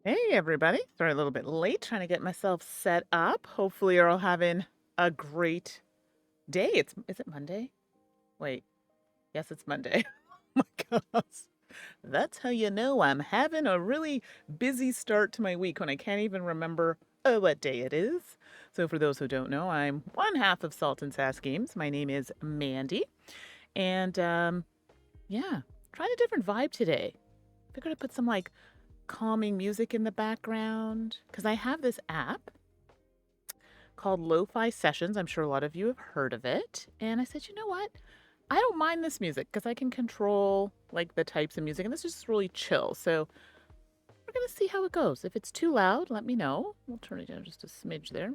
Hey everybody. Sorry, a little bit late trying to get myself set up. Hopefully you're all having a great day. Is it Monday? Wait. Yes, it's Monday. Oh my gosh. That's how you know I'm having a really busy start to my week when I can't even remember what day it is. So for those who don't know, I'm one half of Salt and Sass Games. My name is Mandi. And yeah, trying a different vibe today. Figured I'd put some like calming music in the background because I have this app called Lo-Fi Sessions. I'm sure a lot of you have heard of it. And I said, you know what? I don't mind this music because I can control like the types of music and this is just really chill. So we're going to see how it goes. If it's too loud, let me know. We'll turn it down just a smidge there.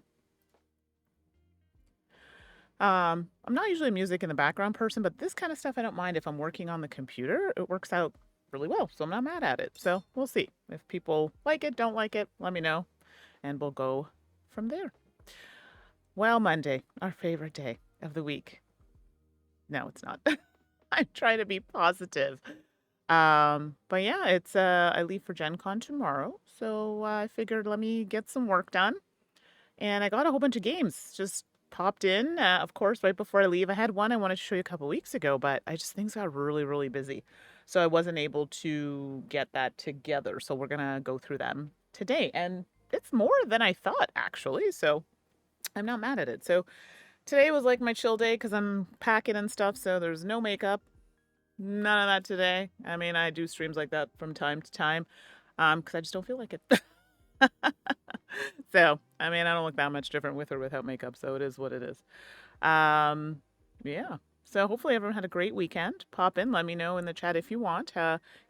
I'm not usually a music in the background person, but this kind of stuff I don't mind if I'm working on the computer. It works out really well, so I'm not mad at it. So we'll see. If people like it, don't like it, let me know, and we'll go from there. Well, Monday, our favorite day of the week. No, it's not. I'm trying to be positive. But yeah, it's I leave for Gen Con tomorrow, so I figured let me get some work done. And I got a whole bunch of games just popped in. Of course, right before I leave, I had one I wanted to show you a couple weeks ago, but I just things got really, really busy. So I wasn't able to get that together. So we're gonna go through them today. And it's more than I thought, actually. So I'm not mad at it. So today was like my chill day because I'm packing and stuff. So there's no makeup. None of that today. I mean, I do streams like that from time to time because I just don't feel like it. So, I mean, I don't look that much different with or without makeup, so it is what it is. Um, yeah. So hopefully everyone had a great weekend. Pop in, let me know in the chat if you want.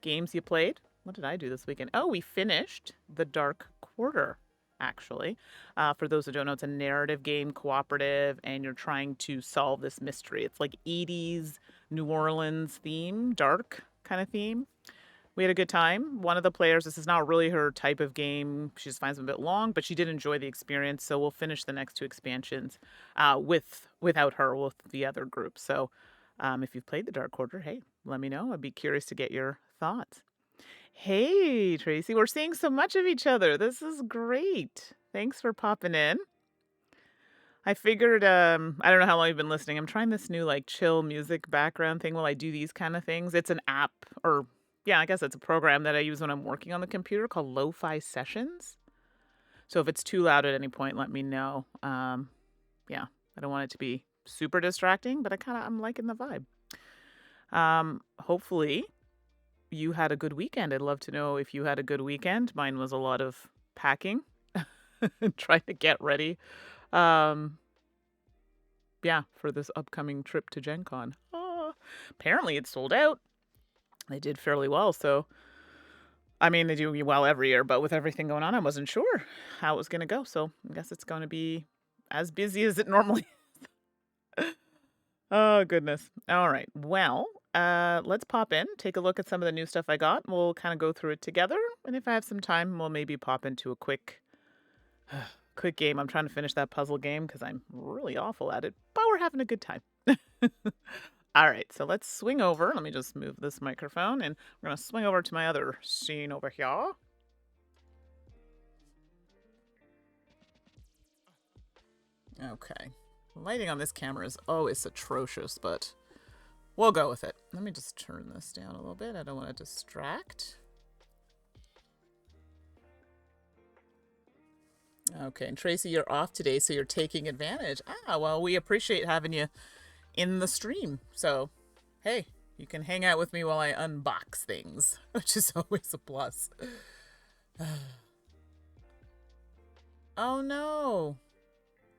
Games you played. What did I do this weekend? Oh, we finished The Dark Quarter, actually. For those who don't know, it's a narrative game, cooperative, and you're trying to solve this mystery. It's like 80s New Orleans theme, dark kind of theme. We had a good time. One of the players, this is not really her type of game. She just finds them a bit long, but she did enjoy the experience. So we'll finish the next two expansions without her with the other group. So if you've played the Dark Quarter, hey, let me know. I'd be curious to get your thoughts. Hey, Tracy, we're seeing so much of each other. This is great. Thanks for popping in. I figured, I don't know how long you've been listening. I'm trying this new like chill music background thing while I do these kind of things. It's an app or yeah, I guess it's a program that I use when I'm working on the computer called Lo-Fi Sessions. So if it's too loud at any point, let me know. Yeah, I don't want it to be super distracting, but I'm liking the vibe. Hopefully you had a good weekend. I'd love to know if you had a good weekend. Mine was a lot of packing and trying to get ready. Yeah, for this upcoming trip to Gen Con. Oh, apparently it's sold out. They did fairly well, so I mean, they do well every year, but with everything going on, I wasn't sure how it was going to go. So I guess it's going to be as busy as it normally is. Oh, goodness. All right. Well, let's pop in, take a look at some of the new stuff I got. We'll kind of go through it together. And if I have some time, we'll maybe pop into a quick game. I'm trying to finish that puzzle game because I'm really awful at it, but we're having a good time. All right, so let's swing over. Let me just move this microphone and we're going to swing over to my other scene over here. Okay. Lighting on this camera is always atrocious, but we'll go with it. Let me just turn this down a little bit. I don't want to distract. Okay, and Tracy, you're off today, so you're taking advantage. Well, we appreciate having you in the stream. So, hey, you can hang out with me while I unbox things, which is always a plus. Oh no.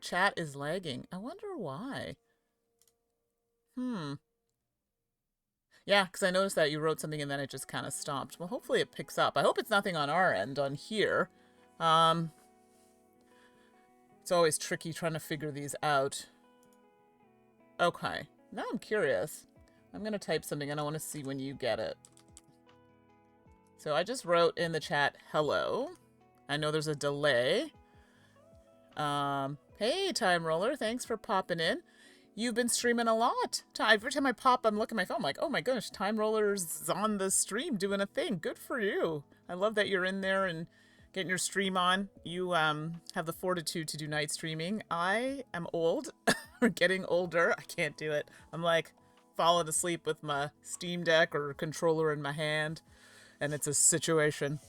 Chat is lagging. I wonder why. Yeah, because I noticed that you wrote something and then it just kind of stopped. Well, hopefully it picks up. I hope it's nothing on our end, on here. It's always tricky trying to figure these out. Okay, now I'm curious. I'm going to type something and I want to see when you get it. So I just wrote in the chat, hello. I know there's a delay. Hey, Time Roller, thanks for popping in. You've been streaming a lot. Every time I pop, I'm looking at my phone, I'm like, oh my gosh, Time Roller's on the stream doing a thing. Good for you. I love that you're in there and getting your stream on. You have the fortitude to do night streaming. I am old. Or getting older. I can't do it. I'm like falling asleep with my Steam Deck or controller in my hand, and it's a situation.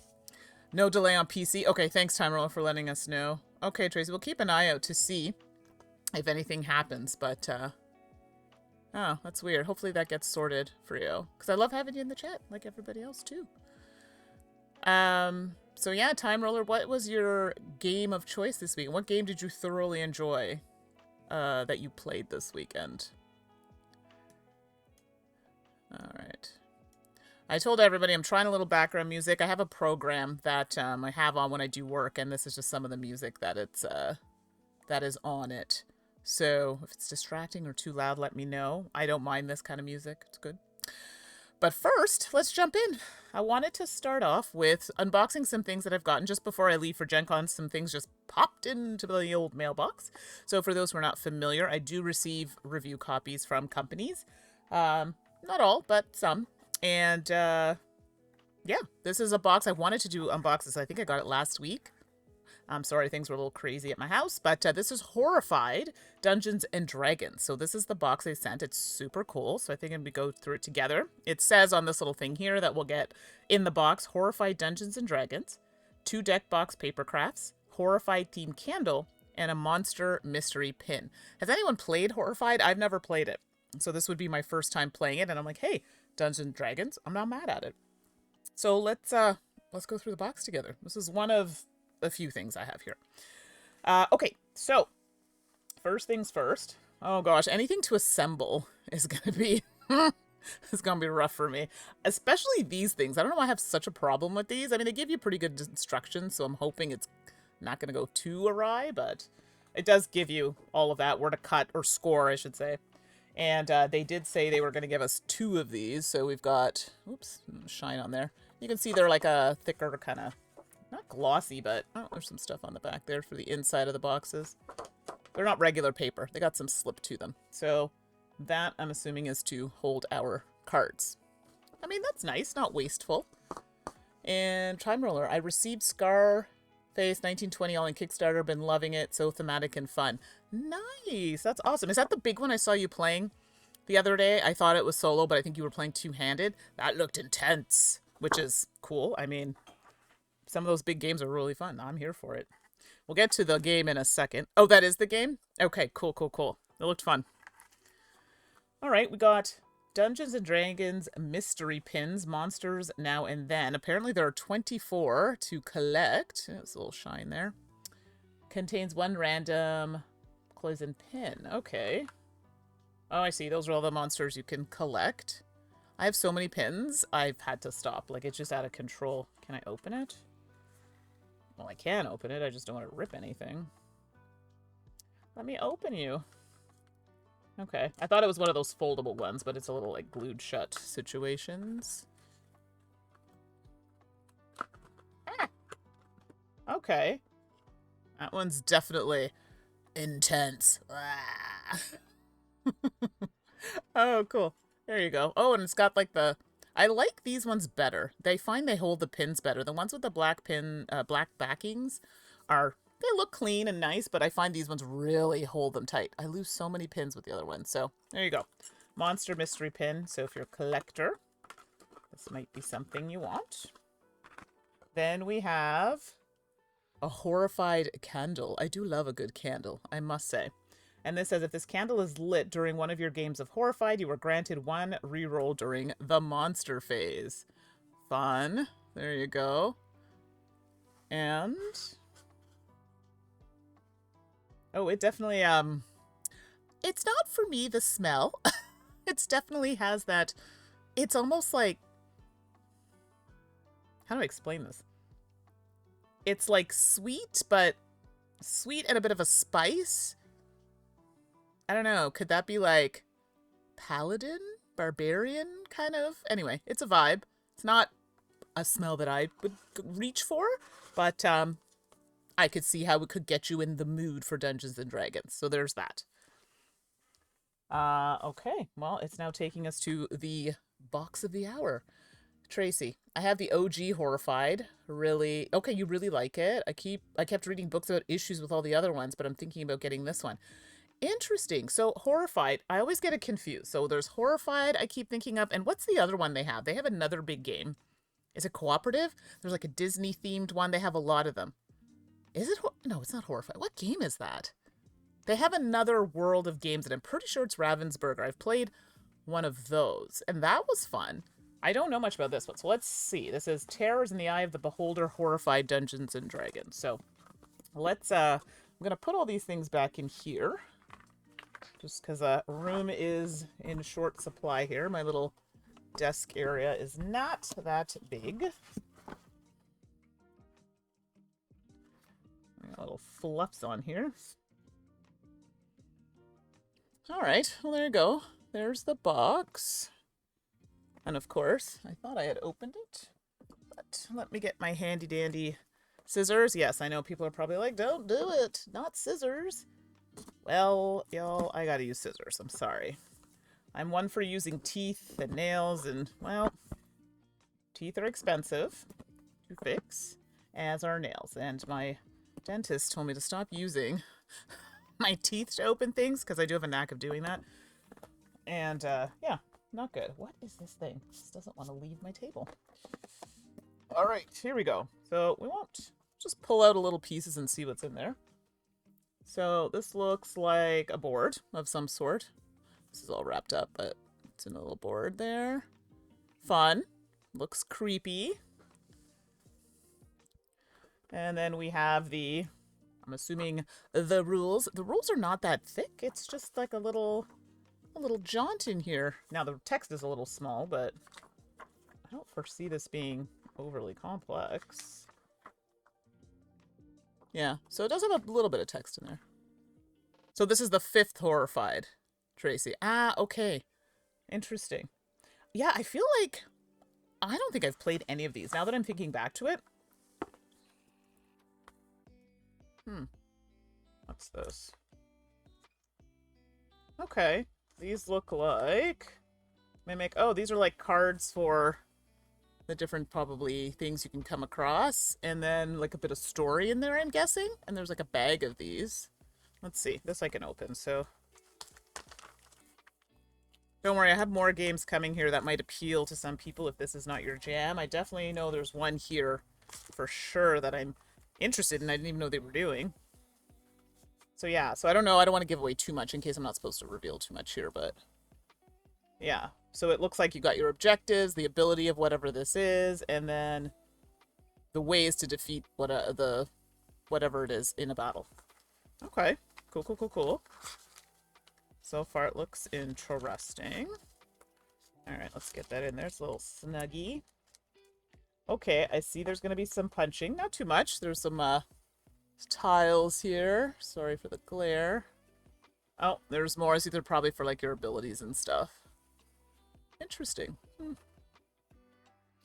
No delay on PC. Okay, thanks, Timer, for letting us know. Okay, Tracy, we'll keep an eye out to see if anything happens, but, oh, that's weird. Hopefully that gets sorted for you, because I love having you in the chat, like everybody else, too. So yeah, Time Roller, what was your game of choice this week? What game did you thoroughly enjoy, that you played this weekend? All right. I told everybody I'm trying a little background music. I have a program that I have on when I do work, and this is just some of the music that that is on it. So if it's distracting or too loud, let me know. I don't mind this kind of music. It's good. But first, let's jump in. I wanted to start off with unboxing some things that I've gotten just before I leave for Gen Con. Some things just popped into the old mailbox. So for those who are not familiar, I do receive review copies from companies. Not all, but some. And, yeah, this is a box. I wanted to do unboxes. I think I got it last week. I'm sorry, things were a little crazy at my house, but this is Horrified, Dungeons and Dragons. So this is the box they sent. It's super cool. So I think we go through it together. It says on this little thing here that we'll get in the box, Horrified Dungeons and Dragons, 2 deck box paper crafts, Horrified themed candle, and a monster mystery pin. Has anyone played Horrified? I've never played it. So this would be my first time playing it, and I'm like, hey, Dungeons and Dragons, I'm not mad at it. So let's go through the box together. This is one of a few things I have here. Okay, so first things first. Oh gosh, anything to assemble is gonna be it's gonna be rough for me. Especially these things. I don't know why I have such a problem with these. I mean, they give you pretty good instructions, so I'm hoping it's not gonna go too awry, but it does give you all of that, where to cut, or score, I should say. And they did say they were going to give us 2 of these. So we've got, oops, shine on there. You can see they're like a thicker kind of, not glossy, but oh, there's some stuff on the back there for the inside of the boxes. They're not regular paper. They got some slip to them. So that, I'm assuming, is to hold our cards. I mean, that's nice, not wasteful. And Time Roller, I received Scarface 1920 all in Kickstarter. Been loving it. So thematic and fun. Nice. That's awesome. Is that the big one I saw you playing the other day? I thought it was solo, but I think you were playing two-handed. That looked intense, which is cool. I mean, some of those big games are really fun. I'm here for it. We'll get to the game in a second. Oh, that is the game? Okay, cool, cool, cool. It looked fun. All right, we got Dungeons and Dragons mystery pins, monsters now and then. Apparently there are 24 to collect. There's a little shine there. Contains 1 random poison pin. Okay. Oh, I see. Those are all the monsters you can collect. I have so many pins, I've had to stop. Like, it's just out of control. Can I open it? Well, I can open it. I just don't want to rip anything. Let me open you. Okay. I thought it was one of those foldable ones, but it's a little, like, glued shut situations. Ah! Okay. That one's definitely intense. Ah. Oh, cool. There you go. Oh, and it's got, like, the... I like these ones better. They find they hold the pins better. The ones with the black pin, black backings are... They look clean and nice, but I find these ones really hold them tight. I lose so many pins with the other ones. So, there you go. Monster mystery pin. So, if you're a collector, this might be something you want. Then we have a Horrified candle. I do love a good candle, I must say. And this says, if this candle is lit during one of your games of Horrified, you are granted 1 reroll during the monster phase. Fun. There you go. And... oh, it definitely, it's not for me, the smell. It definitely has that, it's almost like, how do I explain this? It's like sweet, but sweet and a bit of a spice. I don't know, could that be like Paladin? Barbarian, kind of? Anyway, it's a vibe. It's not a smell that I would reach for, but, I could see how it could get you in the mood for Dungeons and Dragons. So there's that. Okay. Well, it's now taking us to the box of the hour. Tracy, I have the OG Horrified. Really? Okay, you really like it. I kept reading books about issues with all the other ones, but I'm thinking about getting this one. Interesting. So Horrified, I always get it confused. So there's Horrified I keep thinking of, and what's the other one they have? They have another big game. Is it cooperative? There's like a Disney themed one. They have a lot of them. Is it? No, it's not Horrified. What game is that? They have another world of games, and I'm pretty sure it's Ravensburger. I've played one of those, and that was fun. I don't know much about this one, so let's see. This is Terrors in the Eye of the Beholder, Horrified Dungeons and Dragons. So let's, I'm going to put all these things back in here, just because room is in short supply here. My little desk area is not that big. A little fluffs on here. All right, well, there you go. There's the box. And of course, I thought I had opened it, but let me get my handy dandy scissors. Yes, I know people are probably like, don't do it, not scissors. Well, y'all, I gotta use scissors. I'm sorry. I'm one for using teeth and nails, and, well, teeth are expensive to fix, as are nails. And my dentist told me to stop using my teeth to open things, because I do have a knack of doing that. And, yeah, not good. What is this thing? This doesn't want to leave my table. All right, here we go. So we won't just pull out a little pieces and see what's in there. So this looks like a board of some sort. This is all wrapped up, but it's in a little board there. Fun. Looks creepy. And then we have the, I'm assuming, the rules. The rules are not that thick. It's just like a little jaunt in here. Now the text is a little small, but I don't foresee this being overly complex. Yeah, so it does have a little bit of text in there. So this is the 5th Horrified, Tracy. Ah, okay. Interesting. Yeah, I feel like I don't think I've played any of these. Now that I'm thinking back to it. What's this? Okay. These look like mimic. Oh, these are like cards for the different probably things you can come across, and then like a bit of story in there, I'm guessing. And there's like a bag of these. Let's see. This I can open. So don't worry, I have more games coming here that might appeal to some people if this is not your jam. I definitely know there's one here for sure that I'm interested in. I didn't even know they were doing. So yeah, so I don't know. I don't want to give away too much in case I'm not supposed to reveal too much here, but yeah. So it looks like you got your objectives, the ability of whatever this is, and then the ways to defeat whatever it is in a battle. Okay, cool, cool, cool, cool. So far it looks interesting. All right, let's get that in there. It's a little snuggy. Okay, I see there's going to be some punching. Not too much. There's some tiles here. Sorry for the glare. Oh, there's more. I see they're probably for like your abilities and stuff. Interesting.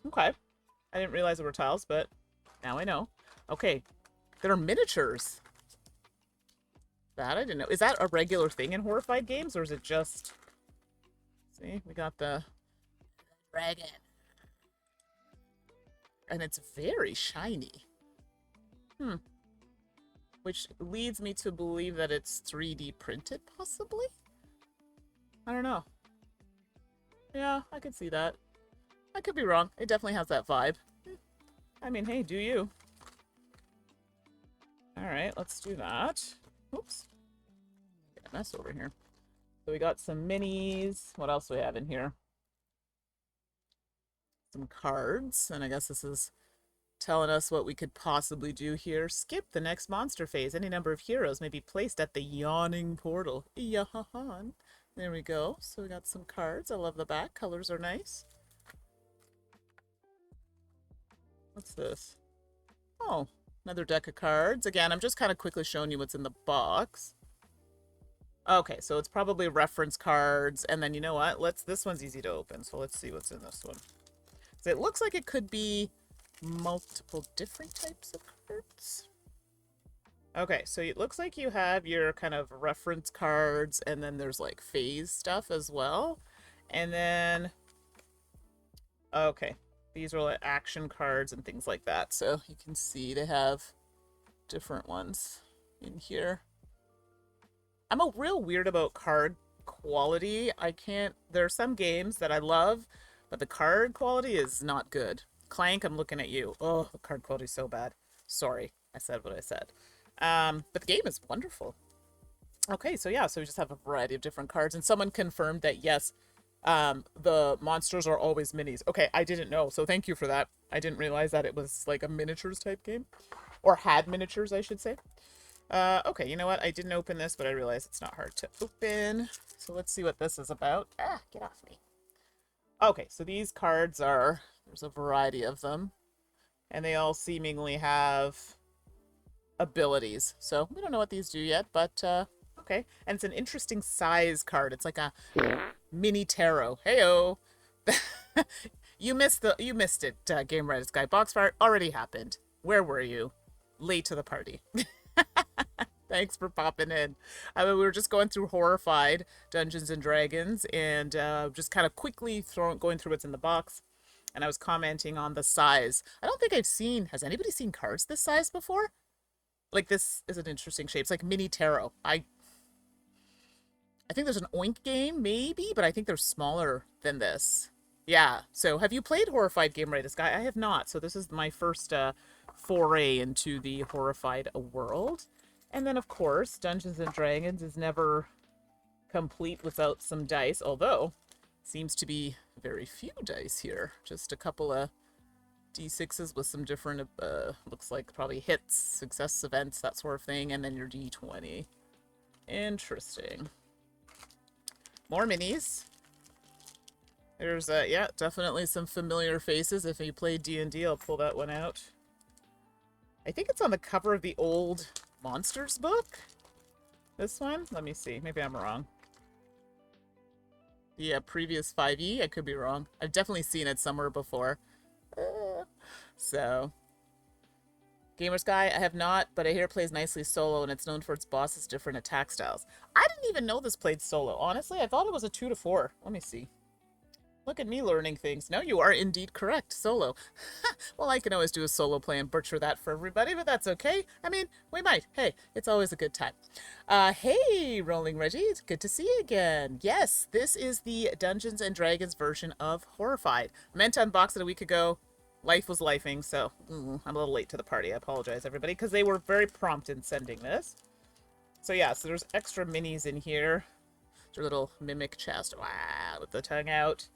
Okay. I didn't realize there were tiles, but now I know. Okay. There are miniatures. That I didn't know. Is that a regular thing in Horrified games, or is it just... See, we got the dragon. And it's very shiny. Which leads me to believe that it's 3D printed, possibly? I don't know. Yeah, I could see that. I could be wrong. It definitely has that vibe. I mean, hey, do you? Alright, let's do that. Oops. Get a mess over here. So we got some minis. What else do we have in here? Some cards. And I guess this is telling us what we could possibly do here. Skip the next monster phase. Any number of heroes may be placed at the yawning portal. Yawn. There we go. So we got some cards. I love the back. Colors are nice. What's this? Oh, another deck of cards. Again, I'm just kind of quickly showing you what's in the box. Okay, so it's probably reference cards. And then you know what? This one's easy to open. So let's see what's in this one. So it looks like it could be multiple different types of cards. Okay, so it looks like you have your kind of reference cards, and then there's like phase stuff as well. And then, okay, These are like action cards and things like that. So you can see they have different ones in here. I'm a real weird about card quality. There are some games that I love, but the card quality is not good. Clank, I'm looking at you. Oh, the card quality is so bad. Sorry, I said what I said. But the game is wonderful. Okay, so yeah, so we just have a variety of different cards, and someone confirmed that yes, the monsters are always minis. Okay, I didn't know, so thank you for that. I didn't realize that it was like a miniatures type game, or had miniatures, I should say. Okay, you know what? I didn't open this, but I realized it's not hard to open. So let's see what this is about. Ah, get off me. Okay, so these cards there's a variety of them, and they all seemingly have abilities. So we don't know what these do yet, but okay. And it's an interesting size card. It's like a mini tarot. Heyo. You missed it, Game Reddit Guy. Box fire already happened. Where were you? Late to the party. Thanks for popping in. We were just going through Horrified, Dungeons and Dragons, and just kind of quickly going through what's in the box. And I was commenting on the size. I don't think has anybody seen cards this size before? Like, this is an interesting shape. It's like mini tarot. I think there's an Oink game, maybe, but I think they're smaller than this. Yeah, so have you played Horrified, Game Right, Guy? I have not, so this is my first foray into the Horrified world. And then, of course, Dungeons and Dragons is never complete without some dice, although seems to be very few dice here. Just a couple of D6s with some different, looks like probably hits, success events, that sort of thing, and then your D20. Interesting. More minis. There's, yeah, definitely some familiar faces. If you play D&D, I'll pull that one out. I think it's on the cover of the old Monsters book. This one? Let me see. Maybe I'm wrong. The previous 5e? I could be wrong. I've definitely seen it somewhere before. So. Gamer's Guy, I have not, but I hear it plays nicely solo, and it's known for its boss's different attack styles. I didn't even know this played solo. Honestly, I thought it was a 2 to 4. Let me see. Look at me learning things. No, you are indeed correct. Solo. Well, I can always do a solo play and butcher that for everybody, but that's okay. I mean, we might. Hey, it's always a good time. Hey, Rolling Reggie. It's good to see you again. Yes, this is the Dungeons and Dragons version of Horrified. I meant to unbox it a week ago. Life was lifing, so I'm a little late to the party. I apologize, everybody, because they were very prompt in sending this. So yeah, so there's extra minis in here. There's a little mimic chest. Wow, with the tongue out.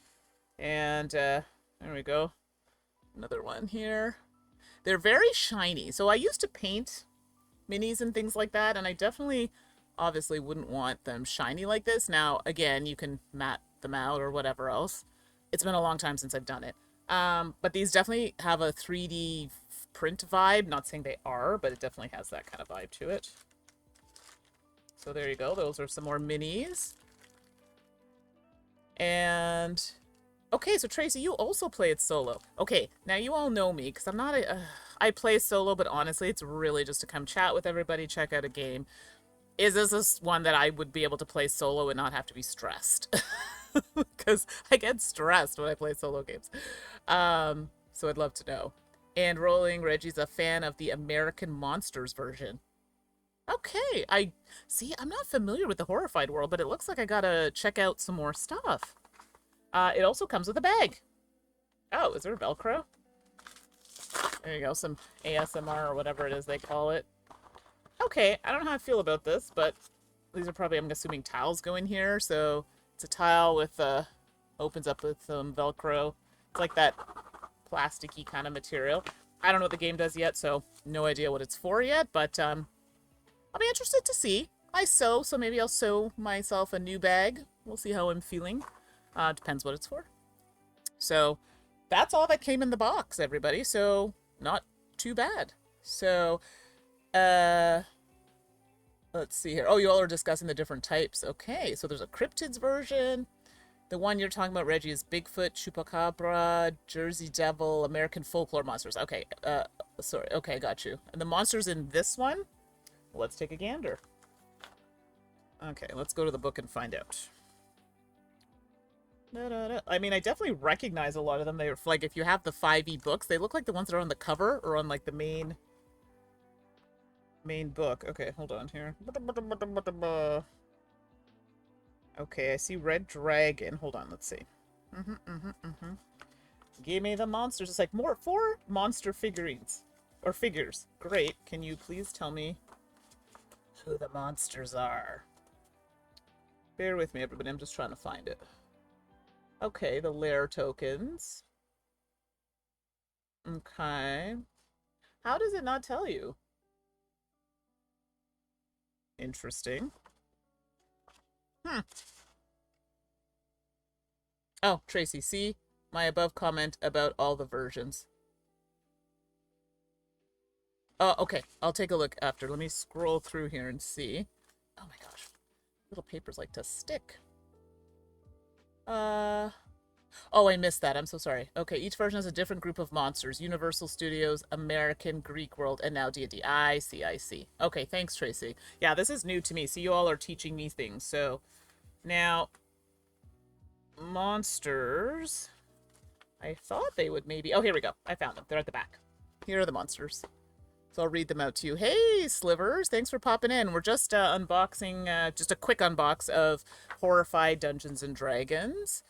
And there we go. Another one here. They're very shiny. So I used to paint minis and things like that, and I definitely, obviously, wouldn't want them shiny like this. Now, again, you can matte them out or whatever else. It's been a long time since I've done it. But these definitely have a 3D print vibe. Not saying they are, but it definitely has that kind of vibe to it. So there you go. Those are some more minis. And okay, so Tracy, you also play it solo. Okay, now you all know me, because I'm not I play solo, but honestly, it's really just to come chat with everybody, check out a game. Is this one that I would be able to play solo and not have to be stressed? Because I get stressed when I play solo games. So I'd love to know. And Rolling Reggie's a fan of the American Monsters version. Okay, I'm not familiar with the Horrified world, but it looks like I gotta check out some more stuff. It also comes with a bag. Oh, is there Velcro? There you go, some ASMR or whatever it is they call it. Okay, I don't know how I feel about this, but these are probably, I'm assuming, tiles go in here. So it's a tile with, opens up with some Velcro. It's like that plasticky kind of material. I don't know what the game does yet, so no idea what it's for yet, but I'll be interested to see. I sew, so maybe I'll sew myself a new bag. We'll see how I'm feeling. Depends what it's for. So that's all that came in the box, everybody. So not too bad. So, let's see here. Oh, you all are discussing the different types. Okay, so there's a cryptids version. The one you're talking about, Reggie, is Bigfoot, Chupacabra, Jersey Devil, American folklore monsters. Okay, sorry. Okay, got you. And the monsters in this one? Let's take a gander. Okay, let's go to the book and find out. I mean, I definitely recognize a lot of them. They're like, if you have the 5e books, they look like the ones that are on the cover or on like the main book. Okay, hold on here. Okay, I see Red Dragon. Hold on, let's see. Give me the monsters. It's like four monster figurines. Or figures. Great. Can you please tell me who the monsters are? Bear with me, everybody. I'm just trying to find it. Okay, the lair tokens. Okay. How does it not tell you? Interesting. Oh, Tracy, see my above comment about all the versions. Oh, okay. I'll take a look after. Let me scroll through here and see. Oh my gosh. Little papers like to stick. Oh, I missed that. I'm so sorry. Okay, each version has a different group of monsters. Universal Studios, American, Greek World, and now D&D. I see, I see. Okay, thanks, Tracy. Yeah, this is new to me. See, you all are teaching me things. So, now, monsters. I thought they would maybe... Oh, here we go. I found them. They're at the back. Here are the monsters. So I'll read them out to you. Hey, Slivers. Thanks for popping in. We're just unboxing, just a quick unbox of Horrified Dungeons & Dragons.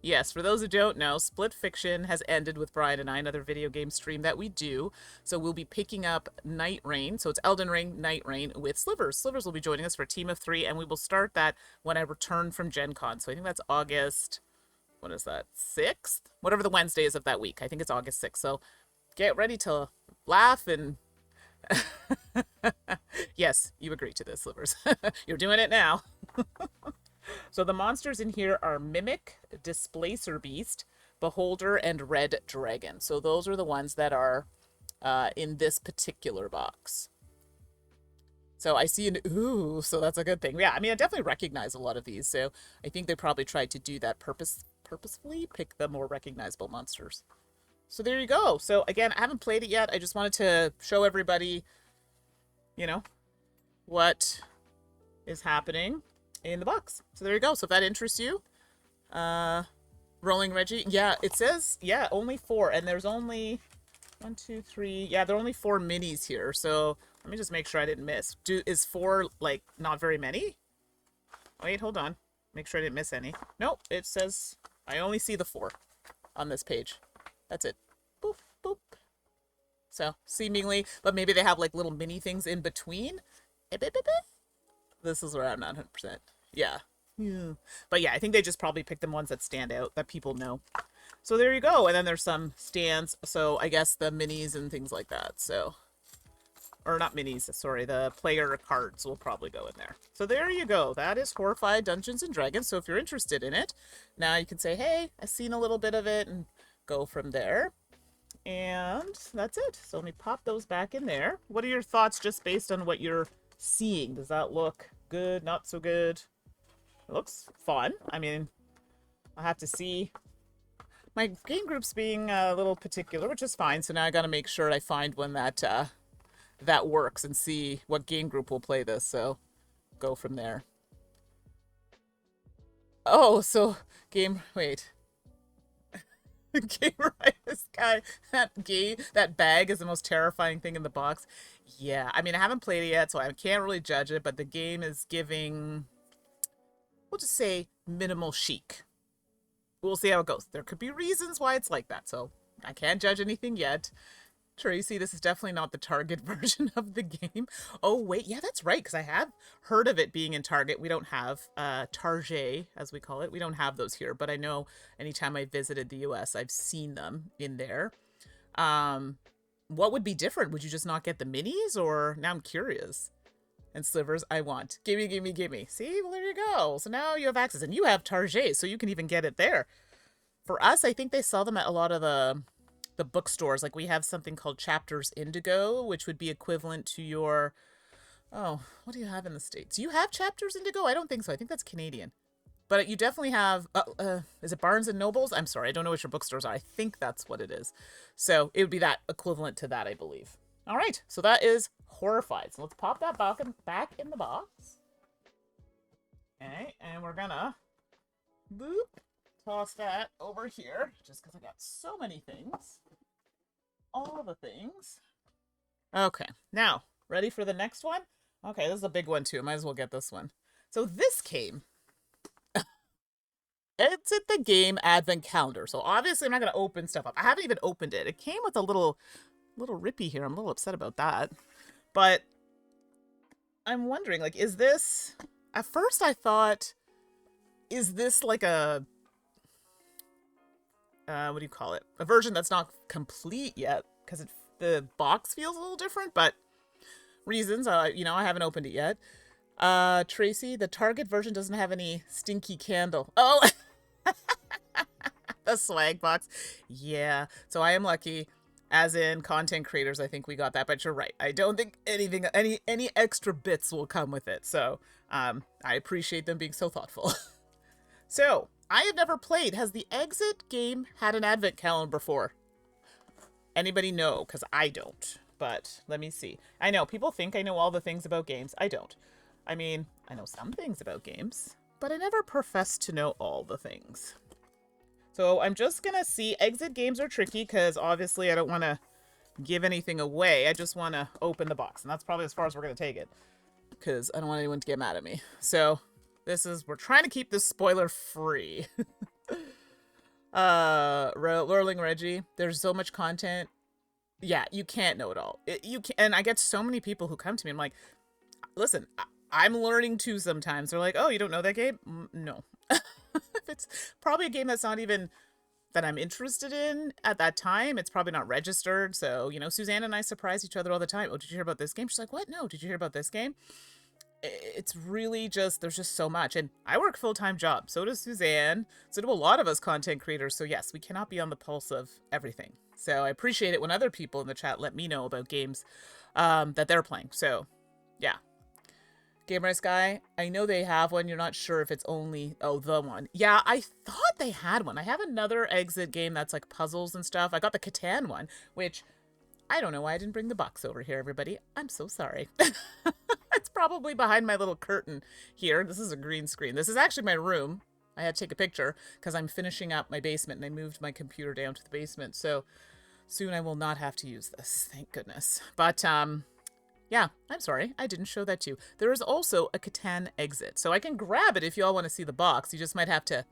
Yes, for those who don't know, Split Fiction has ended with Brian and I, another video game stream that we do. So we'll be picking up Night Rain. So it's Elden Ring, Night Rain with Slivers. Slivers will be joining us for a team of 3, and we will start that when I return from Gen Con. So I think that's August, what is that, 6th? Whatever the Wednesday is of that week. I think it's August 6th. So get ready to laugh and... Yes, you agree to this, Slivers. You're doing it now. So the monsters in here are Mimic, Displacer Beast, Beholder, and Red Dragon. So those are the ones that are in this particular box. So I see an ooh, so that's a good thing. Yeah, I mean, I definitely recognize a lot of these. So I think they probably tried to do that purposefully, pick the more recognizable monsters. So there you go. So again, I haven't played it yet. I just wanted to show everybody, you know, what is happening in the box. So there you go. So if that interests you, Rolling Reggie, yeah, it says, yeah, only 4, and there's only 1, 2, 3, yeah, there are only 4 minis here. So let me just make sure I didn't miss. Is 4 like not very many? Wait, hold on. Make sure I didn't miss any. Nope, it says I only see the 4 on this page. That's it. Boop, boop. So seemingly, but maybe they have like little mini things in between. This is where I'm not 100%. Yeah. But yeah, I think they just probably picked the ones that stand out, that people know. So there you go. And then there's some stands. So I guess the minis and things like that. So, or not minis, sorry. The player cards will probably go in there. So there you go. That is Horrified Dungeons & Dragons. So if you're interested in it, now you can say, hey, I've seen a little bit of it, and go from there. And that's it. So let me pop those back in there. What are your thoughts just based on what you're seeing? Does that look good? Not so good? It looks fun. I mean, I have to see. My game group's being a little particular, which is fine. So now I got to make sure I find one that that works and see what game group will play this. So go from there. Oh, so wait. Game right, this guy, that bag is the most terrifying thing in the box. Yeah, I mean, I haven't played it yet, so I can't really judge it, but the game is giving, we'll just say, minimal chic. We'll see how it goes. There could be reasons why it's like that, so I can't judge anything yet. Tracy, this is definitely not the Target version of the game. Oh, wait. Yeah, that's right, because I have heard of it being in Target. We don't have Target, as we call it. We don't have those here, but I know anytime I visited the U.S., I've seen them in there. What would be different? Would you just not get the minis, or now I'm curious? And Slivers, I want. Gimme, gimme, gimme. See? Well, there you go. So now you have access, and you have Target, so you can even get it there. For us, I think they sell them at a lot of the bookstores. Like, we have something called Chapters Indigo, which would be equivalent to your, oh, what do you have in the States? Do you have Chapters Indigo? I don't think so. I think that's Canadian. But you definitely have, is it Barnes & Nobles? I'm sorry, I don't know what your bookstores are. I think that's what it is. So it would be that equivalent to that, I believe. All right, so that is Horrified. So let's pop that back in the box. Okay, and we're gonna boop, toss that over here, just because I got so many things. All the things. Okay, now, ready for the next one? Okay, this is a big one too. Might as well get this one. So this came. It's at the game advent calendar. So obviously I'm not going to open stuff up. I haven't even opened it. It came with a little rippy here. I'm a little upset about that. But I'm wondering, like, is this... At first I thought, is this like a... what do you call it? A version that's not complete yet, because the box feels a little different, but reasons, you know, I haven't opened it yet. Tracy, the Target version doesn't have any stinky candle. Oh, the swag box. Yeah, so I am lucky. As in content creators, I think we got that, but you're right. I don't think anything, any extra bits will come with it. So, I appreciate them being so thoughtful. So, I have never played. Has the Exit game had an advent calendar before? Anybody know? Because I don't. But let me see. I know people think I know all the things about games. I don't. I mean, I know some things about games, but I never profess to know all the things. So I'm just going to see. Exit games are tricky because obviously I don't want to give anything away. I just want to open the box. And that's probably as far as we're going to take it because I don't want anyone to get mad at me. So we're trying to keep this spoiler free. Lurling Reggie, there's so much content. Yeah, you can't know it all. And I get so many people who come to me. I'm like, listen, I'm learning too sometimes. They're like, oh, you don't know that game? No. If it's probably a game that's not even that I'm interested in at that time, it's probably not registered. So, you know, Suzanne and I surprise each other all the time. Oh, did you hear about this game? She's like, what? No, did you hear about this game? It's really just, there's just so much. And I work full-time job. So does Suzanne. So do a lot of us content creators. So yes, we cannot be on the pulse of everything. So I appreciate it when other people in the chat let me know about games that they're playing. So yeah. Game Rice Guy, I know they have one. You're not sure if it's only, oh, the one. Yeah, I thought they had one. I have another Exit game that's like puzzles and stuff. I got the Catan one, which I don't know why I didn't bring the box over here, everybody. I'm so sorry. It's probably behind my little curtain here. This is a green screen. This is actually my room. I had to take a picture because I'm finishing up my basement and I moved my computer down to the basement. So soon I will not have to use this. Thank goodness. But, yeah, I'm sorry. I didn't show that to you. There is also a Catan Exit. So I can grab it if you all want to see the box. You just might have to...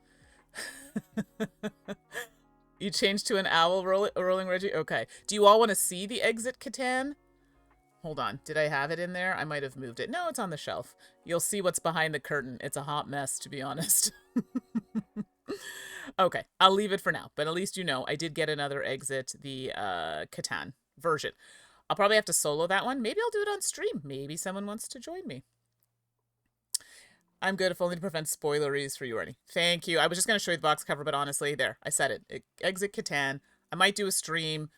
You changed to an owl, rolling Reggie? Okay. Do you all want to see the Exit Catan? Hold on. Did I have it in there? I might have moved it. No, it's on the shelf. You'll see what's behind the curtain. It's a hot mess, to be honest. Okay. I'll leave it for now. But at least you know I did get another Exit, the Catan version. I'll probably have to solo that one. Maybe I'll do it on stream. Maybe someone wants to join me. I'm good, if only to prevent spoileries for you, Ernie. Thank you. I was just going to show you the box cover, but honestly, there. I said it. Exit Catan. I might do a stream.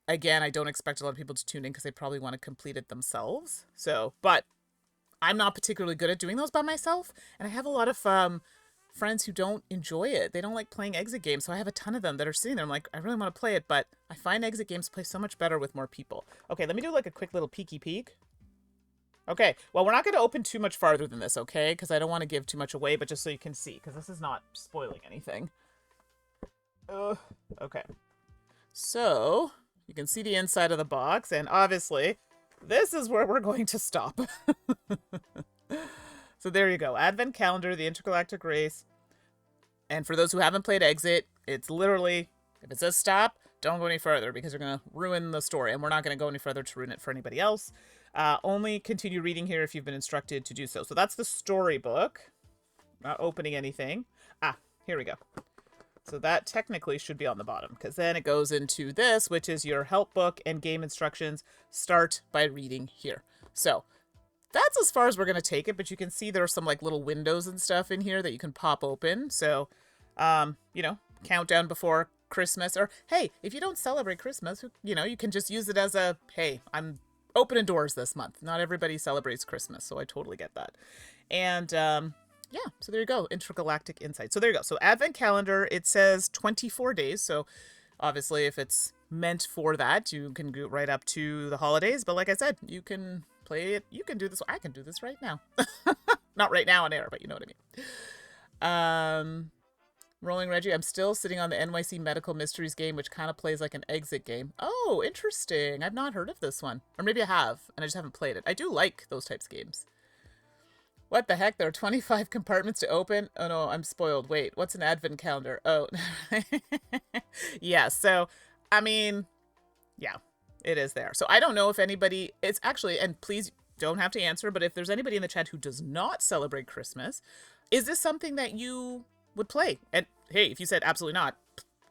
Again, I don't expect a lot of people to tune in because they probably want to complete it themselves. So, but I'm not particularly good at doing those by myself. And I have a lot of friends who don't enjoy it. They don't like playing Exit games. So I have a ton of them that are sitting there. I'm like, I really want to play it, but I find Exit games play so much better with more people. Okay, let me do like a quick little peeky peek. Okay, well, we're not going to open too much farther than this, okay? Because I don't want to give too much away, but just so you can see, because this is not spoiling anything. Okay. So, you can see the inside of the box, and obviously, this is where we're going to stop. So there you go. Advent Calendar, the Intergalactic Race. And for those who haven't played Exit, it's literally, if it says stop, don't go any further, because you're going to ruin the story, and we're not going to go any further to ruin it for anybody else. Only continue reading here if you've been instructed to do so. So that's the storybook. Not opening anything. Ah, here we go. So that technically should be on the bottom, because then it goes into this, which is your help book and game instructions. Start by reading here. So that's as far as we're going to take it, but you can see there are some like little windows and stuff in here that you can pop open. So, you know, countdown before Christmas, or hey, if you don't celebrate Christmas, you know, you can just use it as a, hey, I'm opening doors this month. Not everybody celebrates Christmas, so I totally get that. And yeah, so there you go. Intergalactic Insight. So there you go. So Advent Calendar, it says 24 days. So obviously if it's meant for that, you can go right up to the holidays. But like I said, you can play it. You can do this. I can do this right now. Not right now on air, but you know what I mean. Rolling Reggie, I'm still sitting on the NYC Medical Mysteries game, which kind of plays like an exit game. Oh, interesting. I've not heard of this one. Or maybe I have, and I just haven't played it. I do like those types of games. What the heck? There are 25 compartments to open? Oh no, I'm spoiled. Wait, what's an advent calendar? Oh. Yeah, so, I mean, yeah, it is there. So I don't know if anybody, it's actually, and please don't have to answer, but if there's anybody in the chat who does not celebrate Christmas, is this something that you would play? And hey, if you said absolutely not,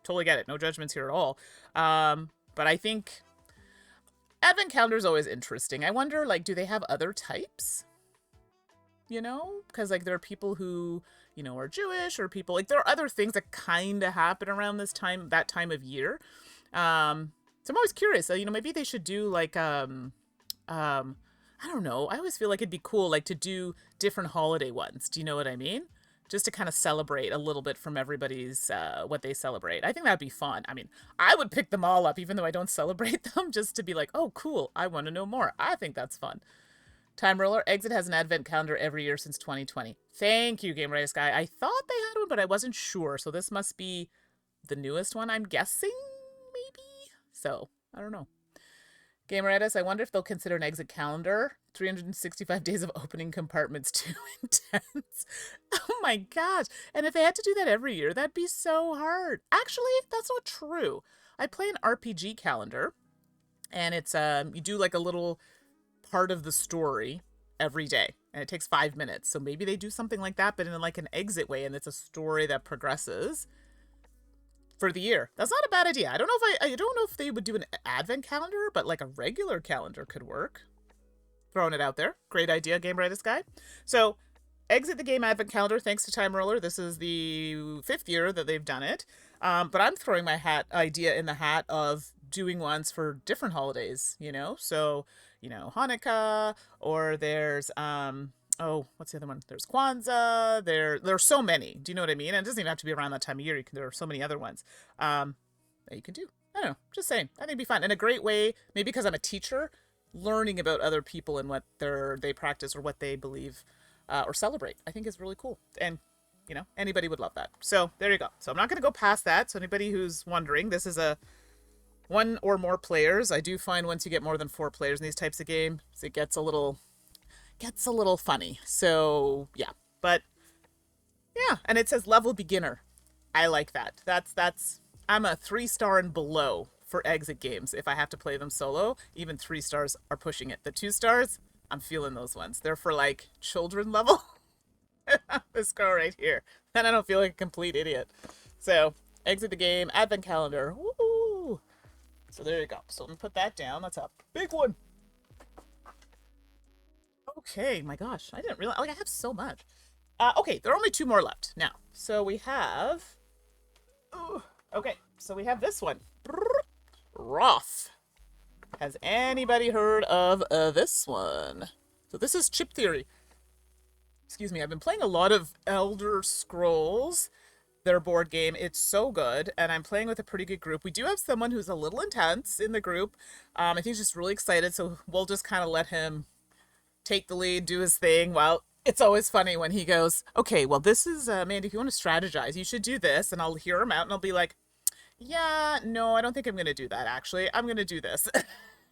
totally get it. No judgments here at all. But I think advent calendar is always interesting. I wonder, like, do they have other types? You know, because like there are people who, you know, are Jewish, or people like there are other things that kind of happen around this time, that time of year. So I'm always curious. You know, maybe they should do like I don't know. I always feel like it'd be cool, like to do different holiday ones. Do you know what I mean? Just to kind of celebrate a little bit from everybody's what they celebrate. I think that'd be fun. I mean, I would pick them all up, even though I don't celebrate them, just to be like, oh, cool. I want to know more. I think that's fun. Time Roller, Exit has an advent calendar every year since 2020. Thank you, Game Rights Guy. I thought they had one, but I wasn't sure. So this must be the newest one, I'm guessing, maybe? So, I don't know. Gameritis, I wonder if they'll consider an exit calendar. 365 days of opening compartments too intense. Oh my gosh. And if they had to do that every year, that'd be so hard. Actually, that's not true. I play an RPG calendar, and it's you do like a little part of the story every day, and it takes 5 minutes. So maybe they do something like that, but in like an exit way, and it's a story that progresses for the year. That's not a bad idea. I don't know if they would do an advent calendar, but like a regular calendar could work. Throwing it out there. Great idea, Game Brightest Guy. So exit the game advent calendar thanks to Time Roller. This is the 5th year that they've done it. But I'm throwing my idea in the hat of doing ones for different holidays, you know? So, you know, Hanukkah, or there's oh, what's the other one? There's Kwanzaa. There's so many. Do you know what I mean? And it doesn't even have to be around that time of year. There are so many other ones that you can do. I don't know. Just saying. I think it'd be fun. And a great way, maybe because I'm a teacher, learning about other people and what they practice or what they believe or celebrate, I think is really cool. And, you know, anybody would love that. So there you go. So I'm not going to go past that. So anybody who's wondering, this is a 1 or more players. I do find once you get more than 4 players in these types of games, it gets a little funny. So yeah, but yeah, and it says level beginner. I like that. That's I'm a 3-star and below for exit games. If I have to play them solo, even 3 stars are pushing it. The 2 stars, I'm feeling those ones. They're for like children level. This girl right here. Then I don't feel like a complete idiot. So exit the game, advent calendar. Woo! So there you go. So I'm gonna put that down. That's a big one. Okay, my gosh, I didn't realize, like, I have so much. Okay, there are only 2 more left now. So we have, okay, so we have this one. Wroth. Has anybody heard of this one? So this is Chip Theory. Excuse me, I've been playing a lot of Elder Scrolls, their board game. It's so good, and I'm playing with a pretty good group. We do have someone who's a little intense in the group. I think he's just really excited, so we'll just kind of let him take the lead, do his thing. Well, it's always funny when he goes, okay, well, this is, Mandi, if you want to strategize, you should do this. And I'll hear him out and I'll be like, yeah, no, I don't think I'm going to do that, actually. I'm going to do this.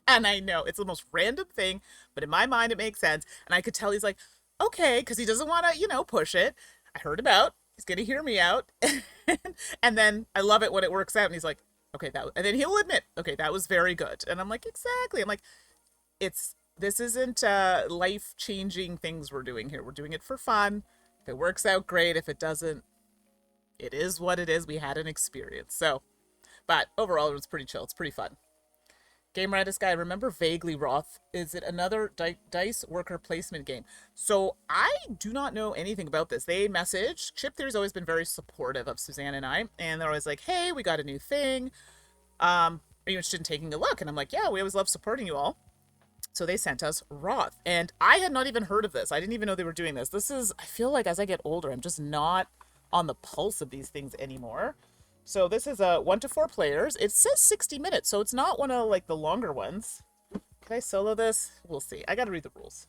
And I know it's the most random thing, but in my mind, it makes sense. And I could tell he's like, okay, because he doesn't want to, you know, push it. I heard him out. He's going to hear me out. And then I love it when it works out. And he's like, okay, and then he'll admit, okay, that was very good. And I'm like, exactly. I'm like, this isn't life-changing things we're doing here. We're doing it for fun. If it works out, great. If it doesn't, it is what it is. We had an experience. So, but overall, it was pretty chill. It's pretty fun. Game Rightus Guy, remember vaguely Wroth. Is it another dice worker placement game? So I do not know anything about this. They messaged. Chip Theory's always been very supportive of Suzanne and I. And they're always like, hey, we got a new thing. Are you interested in taking a look? And I'm like, yeah, we always love supporting you all. So they sent us Wroth, and I had not even heard of this. I didn't even know they were doing this. I feel like as I get older, I'm just not on the pulse of these things anymore. So this is 1 to 4 players. It says 60 minutes, so it's not one of like the longer ones. Can I solo this? We'll see. I got to read the rules,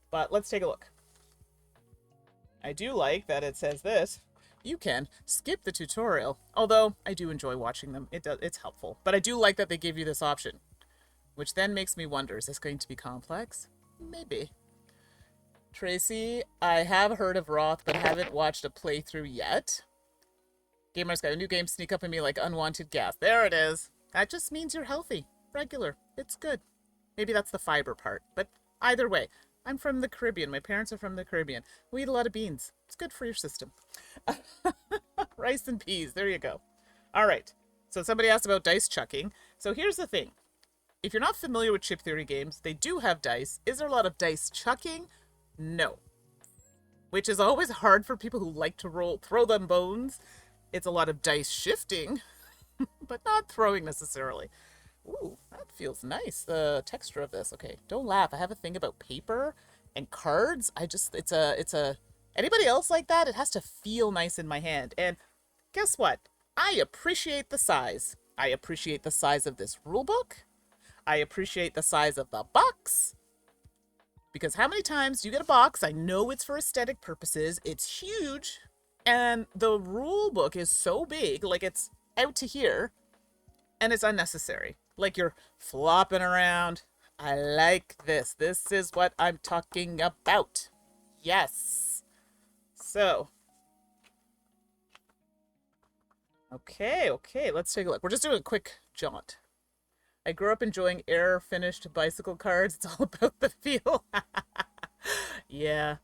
but let's take a look. I do like that it says this. You can skip the tutorial. Although, I do enjoy watching them. It's helpful. But I do like that they give you this option. Which then makes me wonder, is this going to be complex? Maybe. Tracy, I have heard of Wroth, but haven't watched a playthrough yet. Gamer's got a new game sneak up on me like unwanted gas. There it is. That just means you're healthy. Regular. It's good. Maybe that's the fiber part. But either way, I'm from the Caribbean. My parents are from the Caribbean. We eat a lot of beans. It's good for your system. Rice and peas. There you go. All right. So somebody asked about dice chucking. So here's the thing. If you're not familiar with chip theory games, they do have dice. Is there a lot of dice chucking? No. Which is always hard for people who like to throw them bones. It's a lot of dice shifting, but not throwing necessarily. Ooh, that feels nice, the texture of this. Okay, don't laugh. I have a thing about paper and cards. Anybody else like that? It has to feel nice in my hand. And guess what? I appreciate the size. I appreciate the size of this rule book. I appreciate the size of the box. Because how many times do you get a box? I know it's for aesthetic purposes. It's huge. And the rule book is so big, like it's out to here. And it's unnecessary. Like you're flopping around. I like this. This is what I'm talking about. Yes. So. Okay. Let's take a look. We're just doing a quick jaunt. I grew up enjoying air-finished bicycle cards. It's all about the feel. Yeah.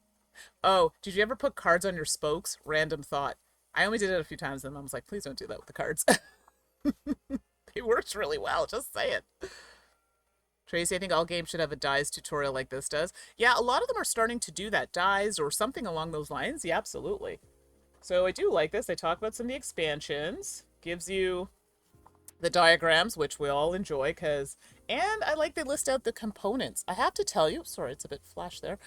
Oh, did you ever put cards on your spokes? Random thought. I only did it a few times and Mom was like, please don't do that with the cards. It works really well, just say it. Tracy, I think all games should have a dies tutorial like this does. Yeah, a lot of them are starting to do that. Dies or something along those lines. Yeah, absolutely. So I do like this. They talk about some of the expansions. Gives you the diagrams, which we all enjoy, and I like they list out the components. I have to tell you, sorry, it's a bit flash there.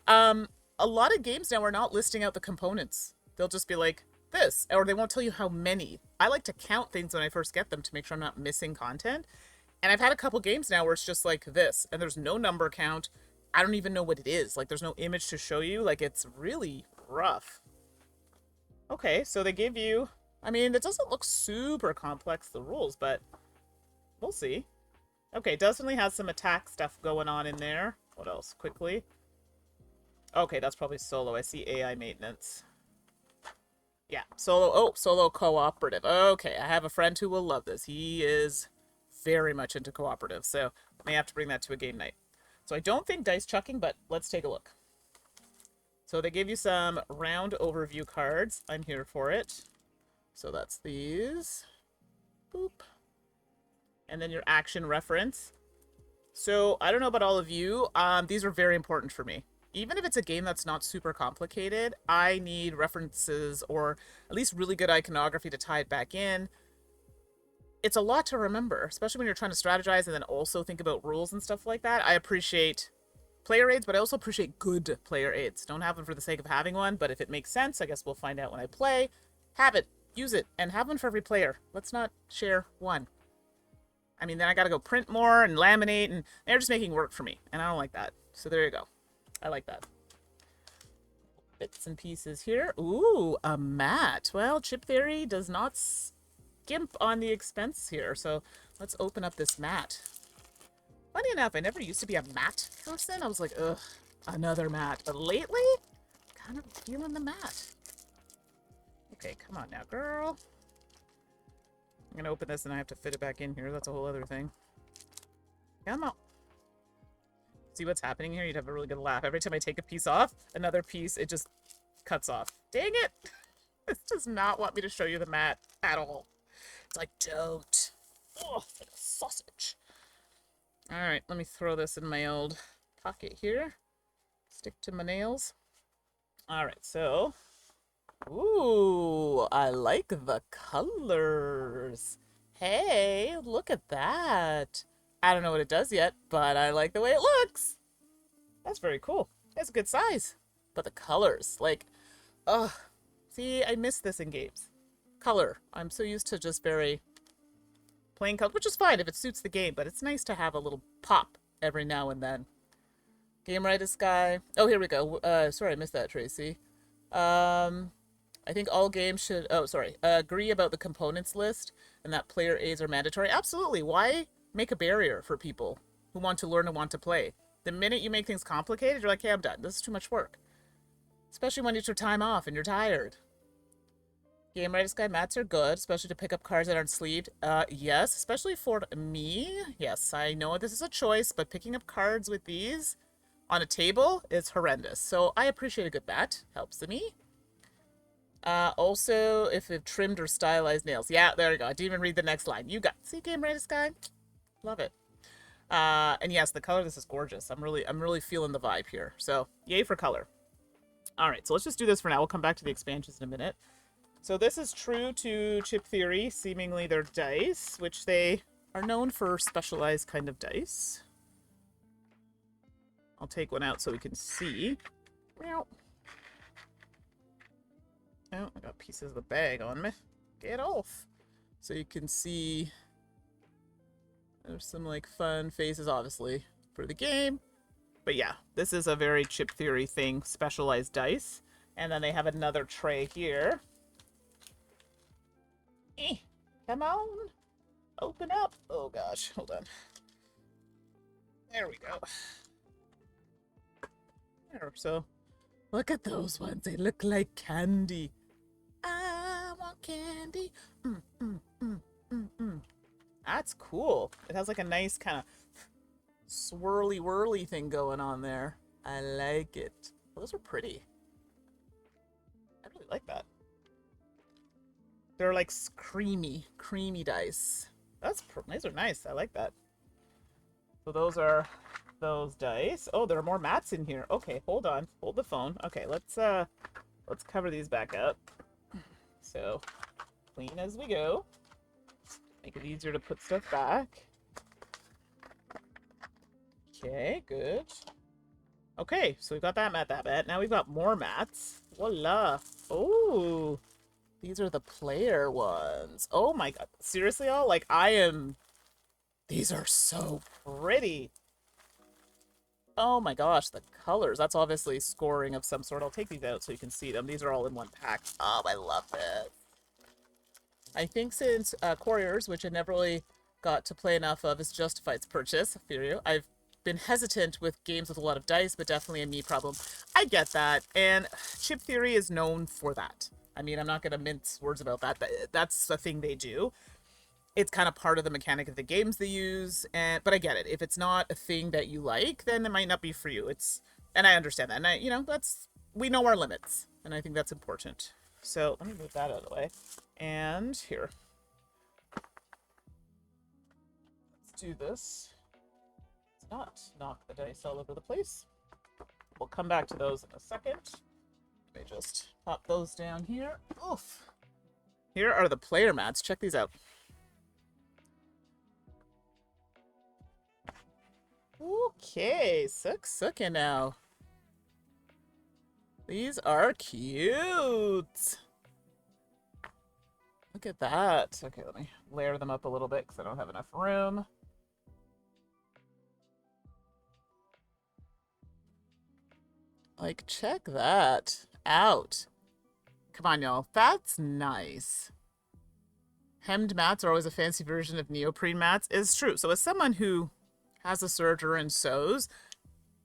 A lot of games now are not listing out the components. They'll just be like this, or they won't tell you how many. I like to count things when I first get them to make sure I'm not missing content. And I've had a couple games now where it's just like this, and there's no number count. I don't even know what it is. Like, there's no image to show you. Like, it's really rough. Okay, so they give you, I mean, it doesn't look super complex, the rules, but we'll see. Okay, definitely has some attack stuff going on in there. What else? Quickly. Okay, that's probably solo. I see AI maintenance. Yeah, solo. Oh, solo cooperative. Okay, I have a friend who will love this. He is very much into cooperative, so I may have to bring that to a game night. So I don't think dice chucking, but let's take a look. So they give you some round overview cards. I'm here for it. So that's these. Boop. And then your action reference. So I don't know about all of you. These are very important for me. Even if it's a game that's not super complicated, I need references or at least really good iconography to tie it back in. It's a lot to remember, especially when you're trying to strategize and then also think about rules and stuff like that. I appreciate player aids, but I also appreciate good player aids. Don't have them for the sake of having one, but if it makes sense, I guess we'll find out when I play. Have it, use it, and have one for every player. Let's not share one. I mean, then I gotta go print more and laminate, and they're just making work for me, and I don't like that. So there you go. I like that. Bits and pieces here. Ooh, a mat. Well, Chip Theory does not skimp on the expense here, so let's open up this mat. Funny enough, I never used to be a mat person. I was like, ugh, another mat. But lately, kind of feeling the mat. Okay, come on now, girl. I'm gonna open this and I have to fit it back in here. That's a whole other thing. Come on. See what's happening here? You'd have a really good laugh. Every time I take a piece off, another piece, it just cuts off. Dang it! This does not want me to show you the mat at all. It's like, don't. Oh, it's like a sausage. Alright, let me throw this in my old pocket here. Stick to my nails. Alright, so. Ooh, I like the colors. Hey, look at that. I don't know what it does yet, but I like the way it looks. That's very cool. That's a good size. But the colors, like, ugh. See, I miss this in games. Color. I'm so used to just very plain color, which is fine if it suits the game, but it's nice to have a little pop every now and then. Game Rightus guy. Oh, here we go. Sorry, I missed that, Tracy. I think all games should, oh, sorry, agree about the components list and that player aids are mandatory. Absolutely. Why make a barrier for people who want to learn and want to play? The minute you make things complicated, you're like, hey, I'm done. This is too much work. Especially when it's your time off and you're tired. Game Ready Sky mats are good, especially to pick up cards that aren't sleeved. Yes, especially for me. Yes, I know this is a choice, but picking up cards with these on a table is horrendous. So I appreciate a good mat. Helps me. Also, if they've trimmed or stylized nails. Yeah, there you go. I didn't even read the next line. You got, see, Game Ready Sky? Love it. And yes, the color, this is gorgeous. I'm really feeling the vibe here. So, yay for color. All right, so let's just do this for now. We'll come back to the expansions in a minute. So this is true to Chip Theory. Seemingly they're dice, which they are known for specialized kind of dice. I'll take one out so we can see. Meow. Oh, I got pieces of the bag on me. Get off. So you can see there's some like fun faces, obviously, for the game. But yeah, this is a very Chip Theory thing, specialized dice. And then they have another tray here. Come on. Open up. Oh gosh, hold on. There we go. There, so look at those ones. They look like candy. I want candy. That's cool. It has like a nice kind of swirly whirly thing going on there. I like it. Those are pretty. I really like that. They're like creamy dice. These are nice. I like that. So those are those dice. Oh, there are more mats in here. Okay, hold on. Hold the phone. Okay, let's cover these back up. So, clean as we go. Make it easier to put stuff back. Okay, good. Okay, so we've got that mat. Now we've got more mats. Voila. Oh, these are the player ones. Oh my god. Seriously, y'all? Like, these are so pretty. Oh my gosh, the colors. That's obviously scoring of some sort. I'll take these out so you can see them. These are all in one pack. Oh, I love it. I think since Couriers, which I never really got to play enough of, is justified its purchase. I feel you. I've been hesitant with games with a lot of dice, but definitely a me problem. I get that, and Chip Theory is known for that. I mean, I'm not going to mince words about that, but that's the thing they do. It's kind of part of the mechanic of the games they use, but I get it. If it's not a thing that you like, then it might not be for you. And I understand that, and we know our limits, and I think that's important. So let me move that out of the way, and here. Let's do this. Let's not knock the dice all over the place. We'll come back to those in a second. Let me just pop those down here. Oof. Here are the player mats. Check these out. Okay, sucky now. These are cute. Look at that. Okay, let me layer them up a little bit because I don't have enough room. Like, check that out. Come on, y'all. That's nice. Hemmed mats are always a fancy version of neoprene mats. Is true. So as someone who has a serger and sews,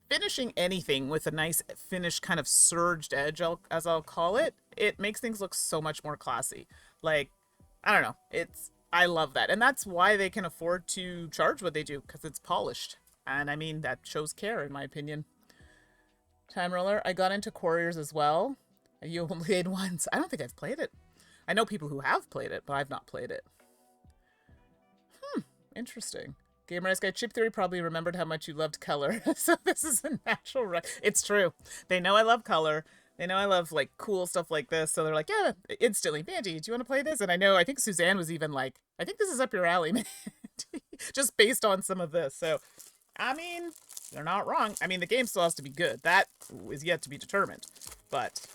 finishing anything with a nice finished kind of surged edge, as I'll call it, it makes things look so much more classy. Like, I don't know. I love that. And that's why they can afford to charge what they do, because it's polished. And I mean, that shows care, in my opinion. Time Roller, I got into Couriers as well. You only played once. I don't think I've played it. I know people who have played it, but I've not played it. Interesting. Gamer Guy Chip Theory probably remembered how much you loved color. So this is a natural It's true. They know I love color. They know I love, like, cool stuff like this. So they're like, yeah, instantly, Mandi, do you want to play this? And I think Suzanne was even like, I think this is up your alley, man. Just based on some of this. So, I mean, they're not wrong. I mean, the game still has to be good. That is yet to be determined. But,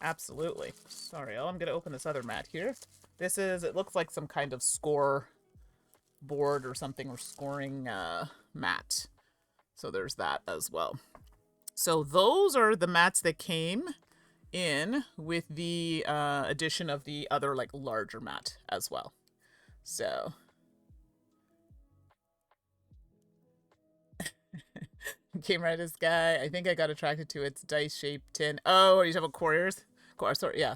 absolutely. Sorry, I'm going to open this other mat here. It looks like some kind of score board or something, or scoring mat. So there's that as well. So those are the mats that came in with the addition of the other like larger mat as well. So Game Reddit's guy, I think I got attracted to its dice-shaped tin. Oh, you talking about Couriers? Sorry, yeah.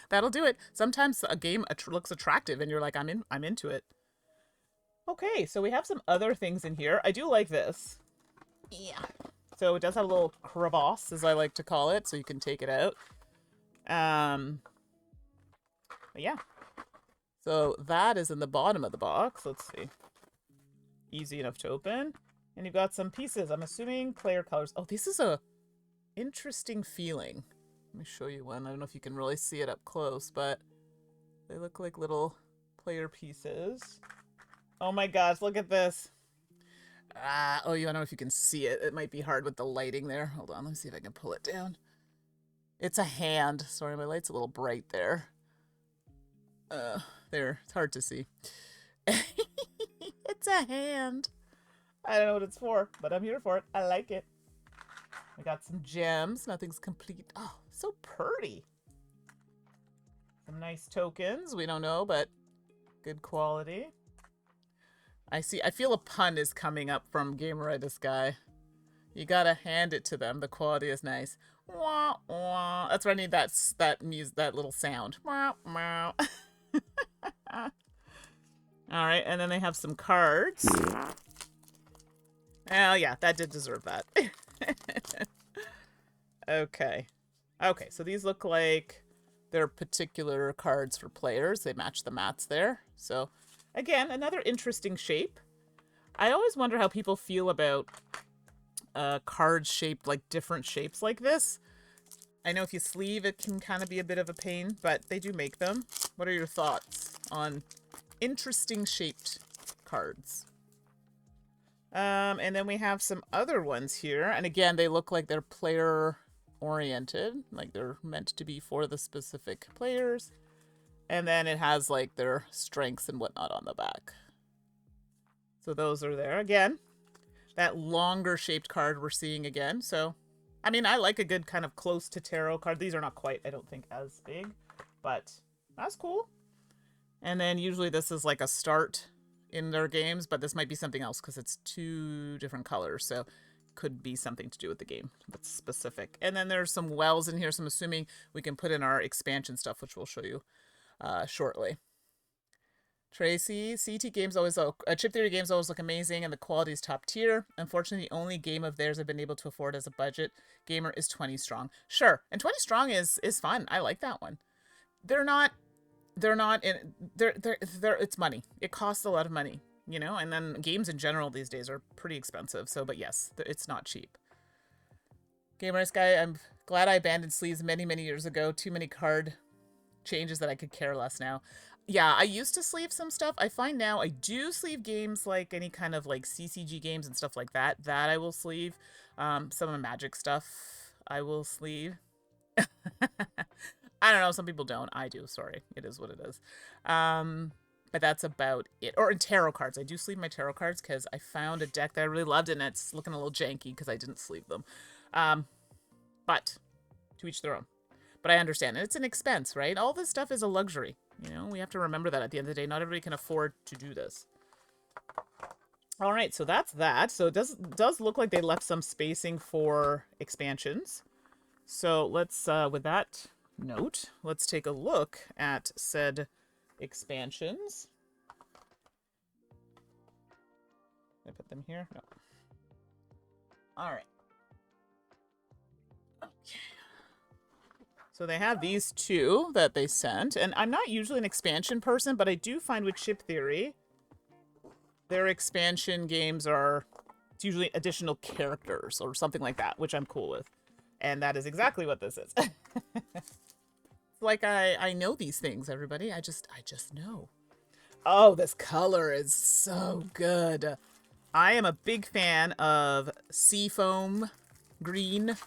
That'll do it. Sometimes a game looks attractive and you're like, I'm into it. Okay, so we have some other things in here. I do like this. Yeah. So it does have a little crevasse, as I like to call it, so you can take it out. But yeah. So that is in the bottom of the box. Let's see. Easy enough to open. And you've got some pieces. I'm assuming player colors. Oh, this is a interesting feeling. Let me show you one. I don't know if you can really see it up close, but they look like little player pieces. Oh my gosh, look at this. Oh, I don't know if you can see it. It might be hard with the lighting there. Hold on, let me see if I can pull it down. It's a hand. Sorry, my light's a little bright there. There, it's hard to see. It's a hand. I don't know what it's for, but I'm here for it. I like it. We got some gems. Nothing's complete. Oh, so pretty. Some nice tokens. We don't know, but good quality. I feel a pun is coming up from Gamer this guy. You gotta hand it to them. The quality is nice. Wah, wah. That's what I need. That little sound. Wah, wah. All right, and then they have some cards. Oh yeah, that did deserve that. Okay. Okay, so these look like they're particular cards for players. They match the mats there. So again, another interesting shape. I always wonder how people feel about cards shaped like different shapes like this. I know if you sleeve, it can kind of be a bit of a pain, but they do make them. What are your thoughts on interesting shaped cards? And then we have some other ones here. And again, they look like they're player oriented, like they're meant to be for the specific players. And then it has like their strengths and whatnot on the back. So those are there. Again, that longer shaped card we're seeing again. So, I mean, I like a good kind of close to tarot card. These are not quite, I don't think, as big, but that's cool. And then usually this is like a start in their games, but this might be something else because it's two different colors. So could be something to do with the game that's specific. And then there's some wells in here. So I'm assuming we can put in our expansion stuff, which we'll show you shortly. Tracy, CT games always look, Chip Theory games always look amazing and the quality is top tier. Unfortunately, the only game of theirs I've been able to afford as a budget gamer is 20 Strong. Sure, and 20 Strong is fun. I like that one. They're not it's money. It costs a lot of money, you know, and then games in general these days are pretty expensive. So, but yes, it's not cheap. Gamer's guy, I'm glad I abandoned sleeves many, many years ago. Too many card changes that I could care less now. Yeah, I used to sleeve some stuff. I find now I do sleeve games like any kind of like CCG games and stuff like that. That I will sleeve. Some of the Magic stuff I will sleeve. I don't know. Some people don't. I do. Sorry. It is what it is. But that's about it. Or in tarot cards. I do sleeve my tarot cards because I found a deck that I really loved and it's looking a little janky because I didn't sleeve them. But to each their own. But I understand. And it's an expense, right? All this stuff is a luxury. You know, we have to remember that at the end of the day. Not everybody can afford to do this. All right, so that's that. So it does look like they left some spacing for expansions. So let's, with that note, let's take a look at said expansions. Did I put them here? No. All right. Okay. So they have these two that they sent, and I'm not usually an expansion person, but I do find with Chip Theory, their expansion games are, it's usually additional characters or something like that, which I'm cool with. And that is exactly what this is. It's like I know these things, everybody. I just know. Oh, this color is so good. I am a big fan of Seafoam green.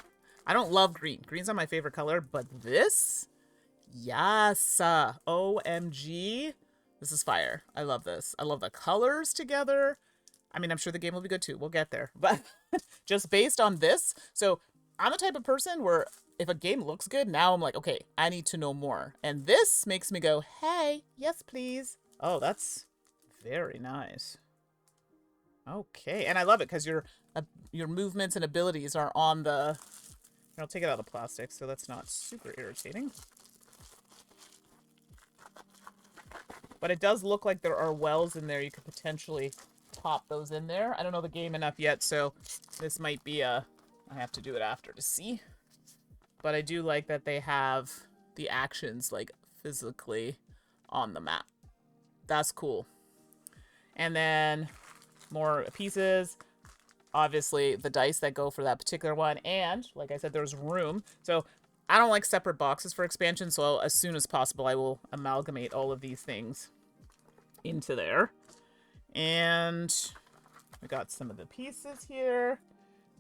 I don't love green. Green's not my favorite color, but this? Yes. OMG. This is fire. I love this. I love the colors together. I mean, I'm sure the game will be good too. We'll get there. But just based on this, so I'm the type of person where if a game looks good, now I'm like, okay, I need to know more. And this makes me go, hey, yes, please. Oh, that's very nice. Okay, and I love it because your movements and abilities are on the... I'll take it out of the plastic so that's not super irritating. But it does look like there are wells in there. You could potentially pop those in there. I don't know the game enough yet, so this might be a... I have to do it after to see. But I do like that they have the actions, like, physically on the map. That's cool. And then more pieces. Obviously, the dice that go for that particular one. And, like I said, there's room. So, I don't like separate boxes for expansion, so as soon as possible, I will amalgamate all of these things into there. And we got some of the pieces here.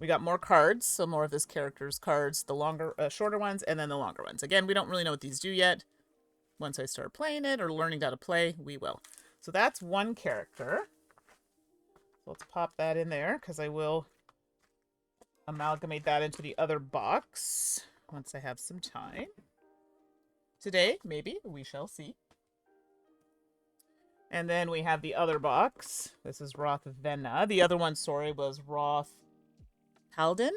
We got more cards, so more of this character's cards, the longer, shorter ones, and then the longer ones. Again, we don't really know what these do yet. Once I start playing it or learning how to play, we will. So that's one character. So let's pop that in there, because I will amalgamate that into the other box once I have some time. Today, maybe. We shall see. And then we have the other box. This is Wroth Venna. The other one, sorry, was Wroth Paldeyn?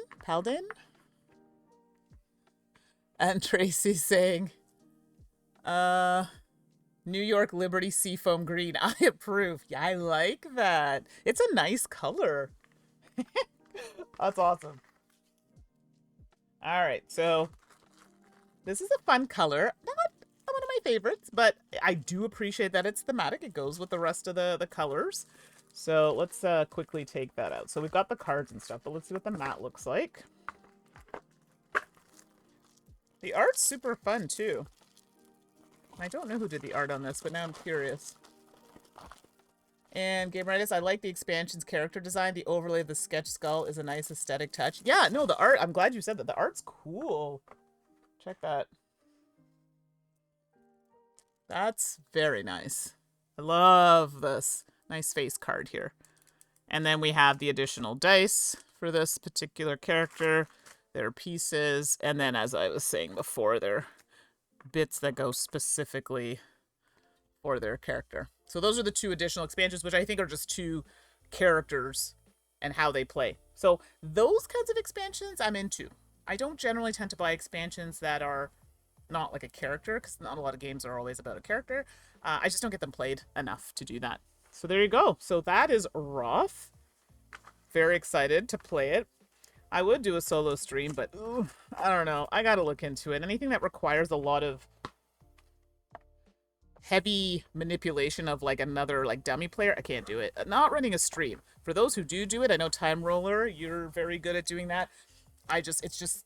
And Tracy's saying, New York Liberty Seafoam Green. I approve. Yeah, I like that. It's a nice color. That's awesome. All right, so this is a fun color. Not one of my favorites, but I do appreciate that it's thematic. It goes with the rest of the colors. So let's quickly take that out. So we've got the cards and stuff, but let's see what the mat looks like. The art's super fun, too. I don't know who did the art on this, but now I'm curious. And Gameritis, I like the expansion's character design. The overlay of the sketch skull is a nice aesthetic touch. Yeah, no, the art, I'm glad you said that. The art's cool. Check that. That's very nice. I love this. Nice face card here. And then we have the additional dice for this particular character. Their pieces. And then, as I was saying before, they're bits that go specifically for their character. So those are the two additional expansions, which I think are just two characters and how they play. So those kinds of expansions I'm into. I don't generally tend to buy expansions that are not like a character, because not a lot of games are always about a character. I just don't get them played enough to do that. So there you go. So that is Wroth. Very excited to play it. I would do a solo stream, but ooh, I don't know. I gotta look into it. Anything that requires a lot of heavy manipulation of like another like dummy player, I can't do it. Not running a stream. For those who do it, I know Time Roller, you're very good at doing that. It just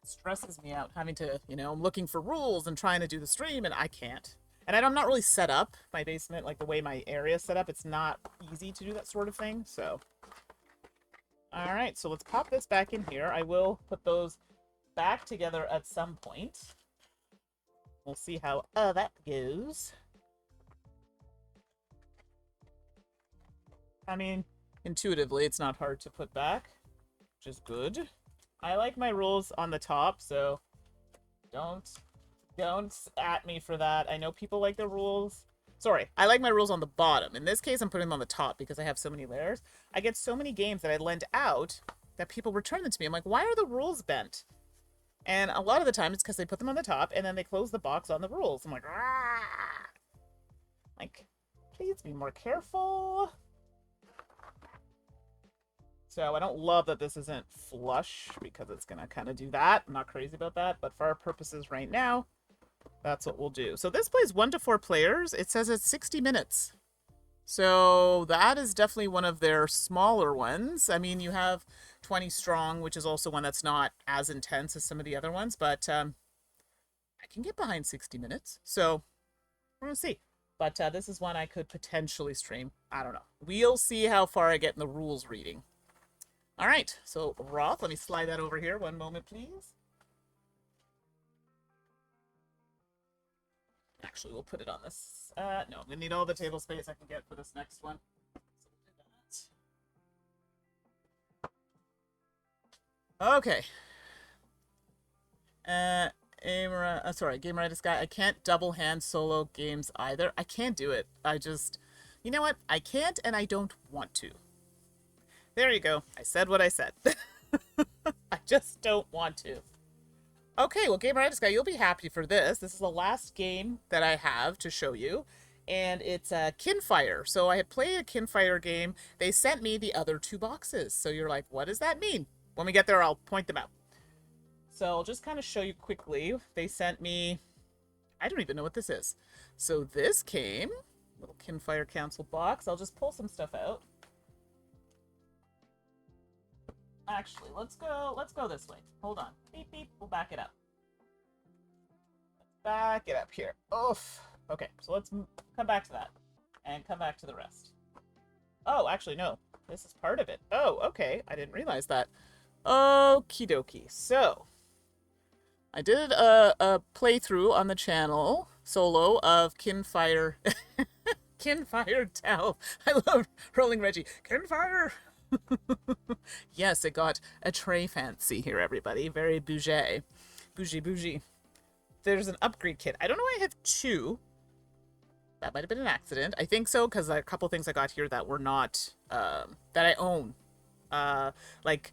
stresses me out having to, I'm looking for rules and trying to do the stream, and I can't. And I'm not really set up, my basement, like the way my area is set up, it's not easy to do that sort of thing, so. Alright, so let's pop this back in here. I will put those back together at some point. We'll see how that goes. I mean, intuitively, it's not hard to put back, which is good. I like my rules on the top, so don't at me for that. I know people like their rules. Sorry, I like my rules on the bottom. In this case, I'm putting them on the top because I have so many layers. I get so many games that I lend out that people return them to me. I'm like, why are the rules bent? And a lot of the time, it's because they put them on the top and then they close the box on the rules. I'm like, ah! Like, please be more careful. So I don't love that this isn't flush because it's going to kind of do that. I'm not crazy about that, but for our purposes right now, that's what we'll do. So this plays 1 to 4 players. It says it's 60 minutes. So that is definitely one of their smaller ones. I mean, you have 20 strong, which is also one that's not as intense as some of the other ones, but I can get behind 60 minutes. So we're going to see. But this is one I could potentially stream. I don't know. We'll see how far I get in the rules reading. All right, so Wroth, let me slide that over here. One moment, please. Actually, we'll put it on this. No, I'm going to need all the table space I can get for this next one. So we'll do that. Okay, Gameritis guy. I can't double hand solo games either. I can't do it. You know what? I can't and I don't want to. There you go. I said what I said. I just don't want to. Okay, well, Gameritis guy, you'll be happy for this. This is the last game that I have to show you, and it's Kinfire. So I had played a Kinfire game. They sent me the other 2 boxes. So you're like, what does that mean? When we get there, I'll point them out. So I'll just kind of show you quickly. They sent me, I don't even know what this is. So this came, little Kinfire Council box. I'll just pull some stuff out. Actually, let's go this way. Hold on. Beep, beep. We'll back it up. Let's back it up here. Oof. Okay, so let's come back to that. And come back to the rest. Oh, actually, no. This is part of it. Oh, okay. I didn't realize that. Okie dokie. So, I did a playthrough on the channel, solo, of Kinfire. Kinfire Delve. I love Rolling Reggie. Kinfire! Yes, it got a tray fancy here, everybody. Very bougie. Bougie. There's an upgrade kit. I don't know why I have 2. That might have been an accident. I think so, because a couple things I got here that were not, that I own. Like,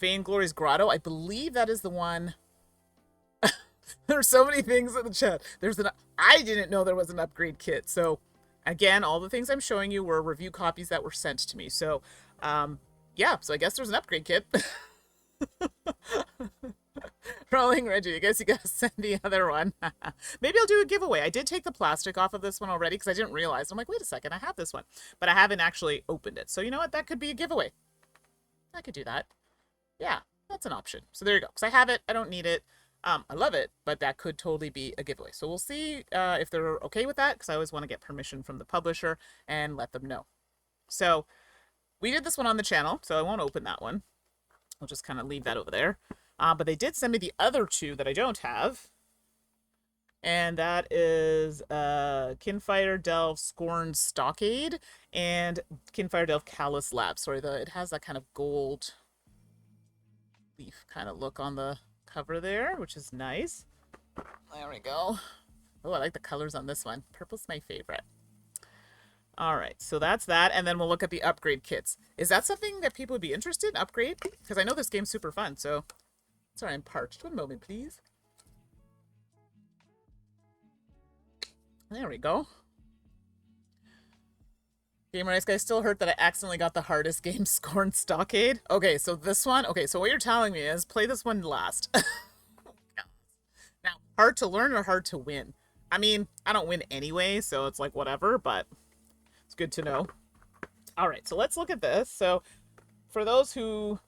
Vainglory's Grotto. I believe that is the one. There's so many things in the chat. I didn't know there was an upgrade kit. So, again, all the things I'm showing you were review copies that were sent to me. So, yeah, so I guess there's an upgrade kit. Rolling Reggie, I guess you gotta send the other one. Maybe I'll do a giveaway. I did take the plastic off of this one already because I didn't realize. I'm like, wait a second, I have this one. But I haven't actually opened it. So you know what? That could be a giveaway. I could do that. Yeah, that's an option. So there you go. Because I have it. I don't need it. I love it, but that could totally be a giveaway. So we'll see if they're okay with that, because I always want to get permission from the publisher and let them know. So we did this one on the channel, so I won't open that one. I'll just kind of leave that over there. But they did send me the other 2 that I don't have. And that is Kinfire Delve Scorned Stockade and Kinfire Delve Callous Lab. Sorry, it has that kind of gold leaf kind of look on the cover there, which is nice. There we go. Oh, I like the colors on this one. Purple's my favorite. All right, so that's that, and then we'll look at the upgrade kits. Is that something that people would be interested in, upgrade? Because I know this game's super fun, so... Sorry, I'm parched. 1 moment, please. There we go. Gamer Ice Guy still hurt that I accidentally got the hardest game, Scorned Stockade. Okay, so this one... Okay, so what you're telling me is play this one last. Now, hard to learn or hard to win? I mean, I don't win anyway, so it's like whatever, but it's good to know. All right, so let's look at this. So for those who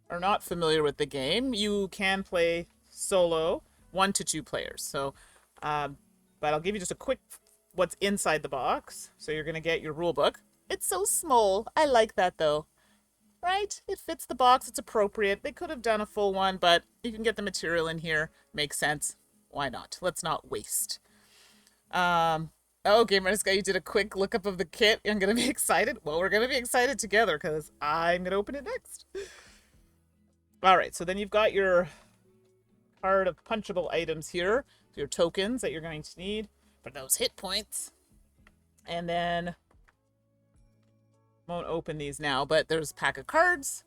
are not familiar with the game, you can play solo 1 to 2 players. So, but I'll give you just a quick what's inside the box. So you're going to get your rule book. It's so small. I like that though. Right? It fits the box. It's appropriate. They could have done a full one, but you can get the material in here. Makes sense. Why not? Let's not waste. Oh, Gamer Guy, you did a quick lookup of the kit. I'm going to be excited. Well, we're going to be excited together because I'm going to open it next. All right, so then you've got your card of punchable items here. Your tokens that you're going to need for those hit points. And then, won't open these now, but there's a pack of cards.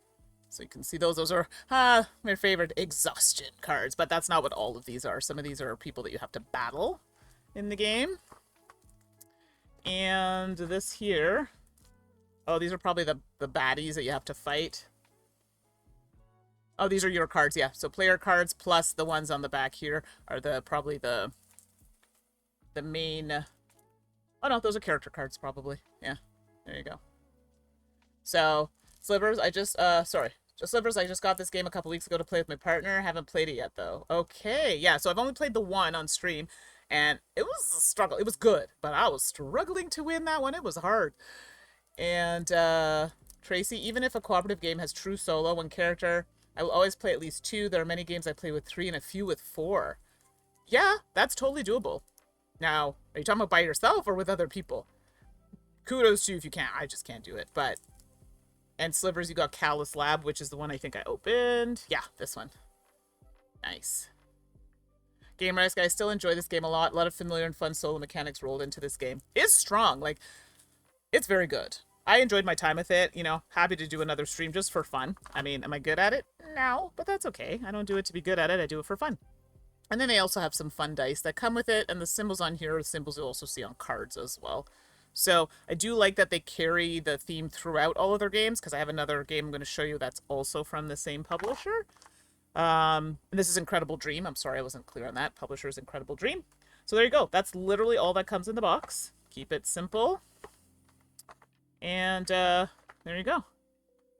So you can see those. Those are my favorite exhaustion cards, but that's not what all of these are. Some of these are people that you have to battle in the game. And this here, oh, these are probably the baddies that you have to fight. Oh, these are your cards, yeah. So player cards plus the ones on the back here are probably the main. Oh no, those are character cards probably. Yeah, there you go. So Slivers, Slivers, I just got this game a couple weeks ago to play with my partner. Haven't played it yet though. Okay, yeah. So I've only played the one on stream, and it was a struggle. It was good, but I was struggling to win that one. It was hard. And Tracy, even if a cooperative game has true solo, one character, I will always play at least 2. There are many games I play with 3 and a few with 4. Yeah, that's totally doable. Now, are you talking about by yourself or with other people? Kudos to you if you can. I just can't do it. But, and Slivers, you got Callous Lab, which is the one I think I opened. Yeah, this one. Nice. Game Rice, guys, still enjoy this game a lot. A lot of familiar and fun solo mechanics rolled into this game. It's strong. Like, it's very good. I enjoyed my time with it. You know, happy to do another stream just for fun. I mean, am I good at it? No, but that's okay. I don't do it to be good at it. I do it for fun. And then they also have some fun dice that come with it. And the symbols on here are symbols you'll also see on cards as well. So I do like that they carry the theme throughout all of their games, because I have another game I'm going to show you that's also from the same publisher. And this is Incredible Dream. I'm sorry I wasn't clear on that. Publisher's Incredible Dream. So there you go. That's literally all that comes in the box. Keep it simple. And there you go.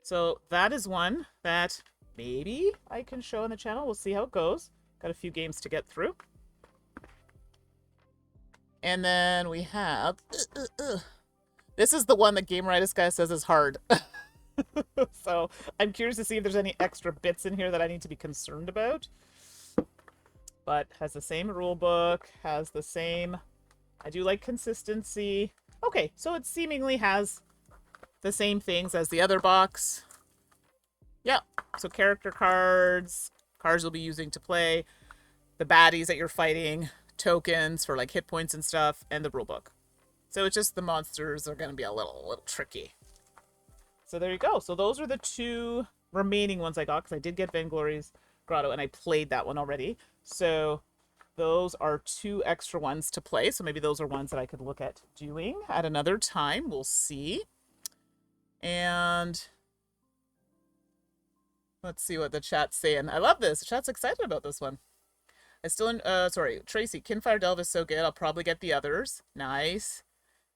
So that is one that maybe I can show on the channel. We'll see how it goes. Got a few games to get through. And then we have... This is the one that Game Rightus guy says is hard. So I'm curious to see if there's any extra bits in here that I need to be concerned about. But has the same rule book, has the same... I do like consistency. Okay, so it seemingly has the same things as the other box. Yeah, so character cards, cards you'll be using to play, the baddies that you're fighting, tokens for like hit points and stuff, and the rule book. So it's just the monsters are going to be a little tricky. So there you go. So those are the two remaining ones I got, because I did get Vainglory's Grotto, and I played that one already. So those are two extra ones to play. So maybe those are ones that I could look at doing at another time. We'll see. And let's see what the chat's saying. I love this. The chat's excited about this one. Sorry, Tracy, Kinfire Delve is so good. I'll probably get the others. Nice.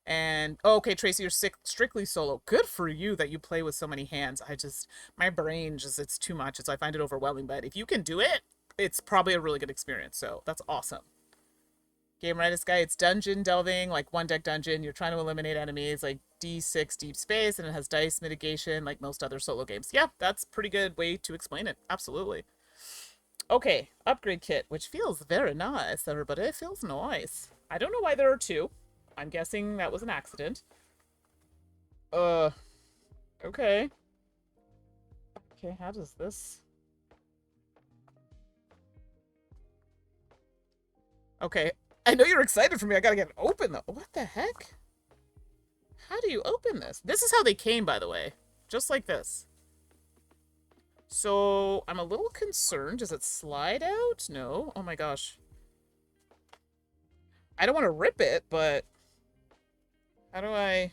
And, oh, okay, Tracy, you're strictly solo. Good for you that you play with so many hands. My brain it's too much. I find it overwhelming. But if you can do it, it's probably a really good experience. So that's awesome. Game Rightus guy, it's dungeon delving, like one deck dungeon. You're trying to eliminate enemies, like D6 deep space, and it has dice mitigation, like most other solo games. Yeah, that's a pretty good way to explain it. Absolutely. Okay, upgrade kit, which feels very nice, everybody. It feels nice. I don't know why there are two. I'm guessing that was an accident. Okay. Okay, how does this... Okay, I know you're excited for me. I gotta get it open, though. What the heck? How do you open this? This is how they came, by the way. Just like this. So, I'm a little concerned. Does it slide out? No. Oh my gosh. I don't want to rip it, but... How do I...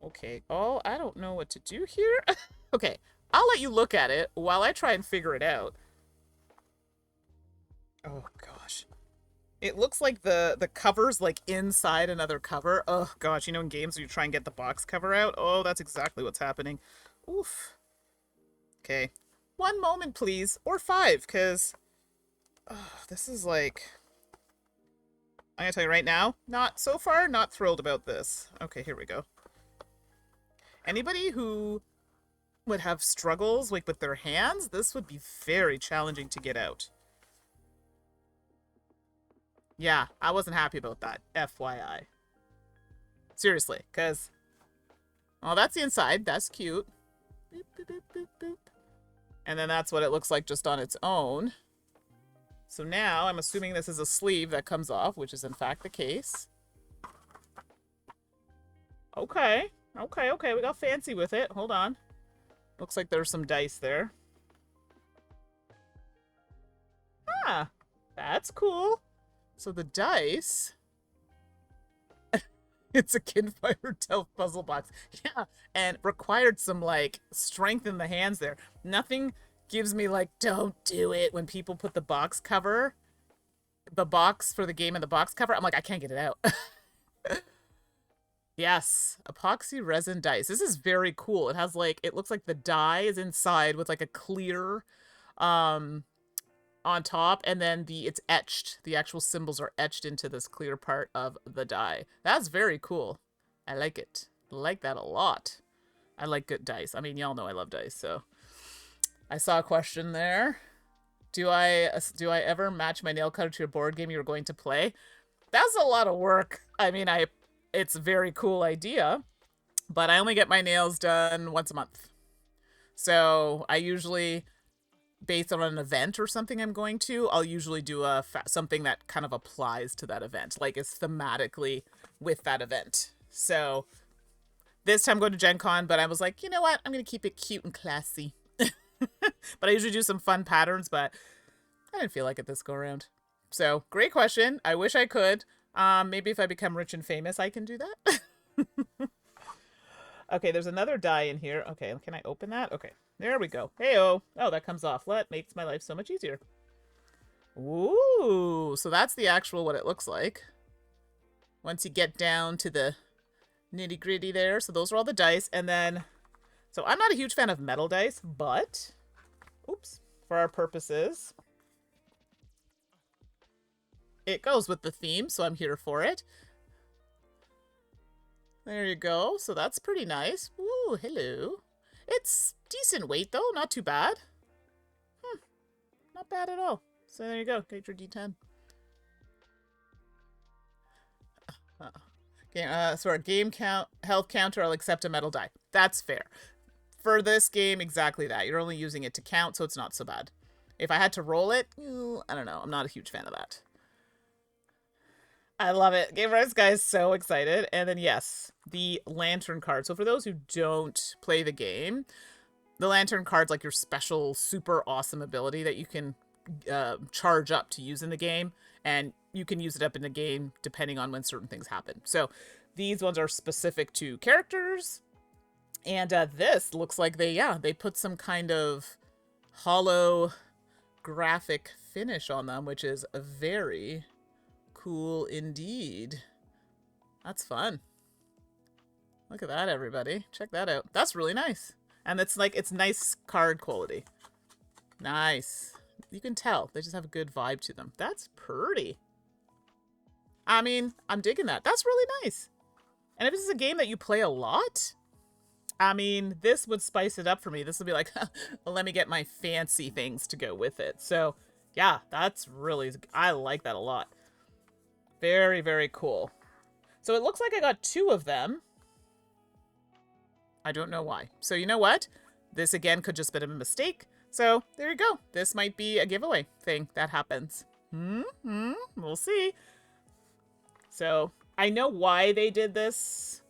Okay. Oh, I don't know what to do here. Okay. I'll let you look at it while I try and figure it out. Oh, gosh. It looks like the cover's, like, inside another cover. Oh, gosh. You know in games where you try and get the box cover out? Oh, that's exactly what's happening. Oof. Okay. 1 moment, please. Or 5, because... Oh, this is, like... I'm gonna tell you right now, not thrilled about this. Okay, here we go. Anybody who would have struggles like with their hands, this would be very challenging to get out. Yeah, I wasn't happy about that, FYI. Seriously, because... Well, that's the inside. That's cute. Boop, boop, boop, boop, boop. And then that's what it looks like just on its own. So now, I'm assuming this is a sleeve that comes off, which is in fact the case. Okay. We got fancy with it. Hold on. Looks like there's some dice there. Ah, that's cool. So the dice... It's a Kinfire Delve puzzle box. Yeah, and required some, like, strength in the hands there. Nothing... gives me like, don't do it when people put the box cover, the box for the game and the box cover. I'm like, I can't get it out. Yes, epoxy resin dice. This is very cool. It has like, it looks like the die is inside with like a clear on top, and then it's etched. The actual symbols are etched into this clear part of the die. That's very cool. I like it. I like that a lot. I like good dice. I mean, y'all know I love dice, so... I saw a question there. Do I ever match my nail cutter to a board game you're going to play? That's a lot of work. I mean, it's a very cool idea, but I only get my nails done once a month. So I usually based on an event or something I'm going to, I'll usually do something that kind of applies to that event, like is thematically with that event. So this time I'm going to Gen Con, but I was like, you know what? I'm going to keep it cute and classy. But I usually do some fun patterns, but I didn't feel like it this go around. So great question. I wish I could. Maybe if I become rich and famous, I can do that. Okay, there's another die in here. Okay, can I open that? Okay, there we go. Hey-oh. Oh, that comes off. That makes my life so much easier. Ooh, so that's the actual what it looks like. Once you get down to the nitty-gritty there. So those are all the dice. And then, so I'm not a huge fan of metal dice, but, oops, for our purposes, it goes with the theme, so I'm here for it. There you go. So that's pretty nice. Ooh, hello. It's decent weight, though. Not too bad. Not bad at all. So there you go. Get your D10. So our game health counter, I'll accept a metal die. That's fair. For this game, exactly that. You're only using it to count, so it's not so bad. If I had to roll it, I don't know. I'm not a huge fan of that. I love it. Game Rights guy is so excited. And then, yes, the lantern card. So for those who don't play the game, the lantern card's like your special, super awesome ability that you can charge up to use in the game. And you can use it up in the game depending on when certain things happen. So these ones are specific to characters. And this looks like they put some kind of hollow graphic finish on them, which is a very cool indeed. That's fun. Look at that, everybody. Check that out. That's really nice. And it's like, it's nice card quality. Nice. You can tell. They just have a good vibe to them. That's pretty. I mean, I'm digging that. That's really nice. And if this is a game that you play a lot, I mean, this would spice it up for me. This would be like, well, let me get my fancy things to go with it. So, yeah, that's really, I like that a lot. Very, very cool. So it looks like I got 2 of them. I don't know why. So you know what? This, again, could just be a mistake. So there you go. This might be a giveaway thing that happens. We'll see. So I know why they did this.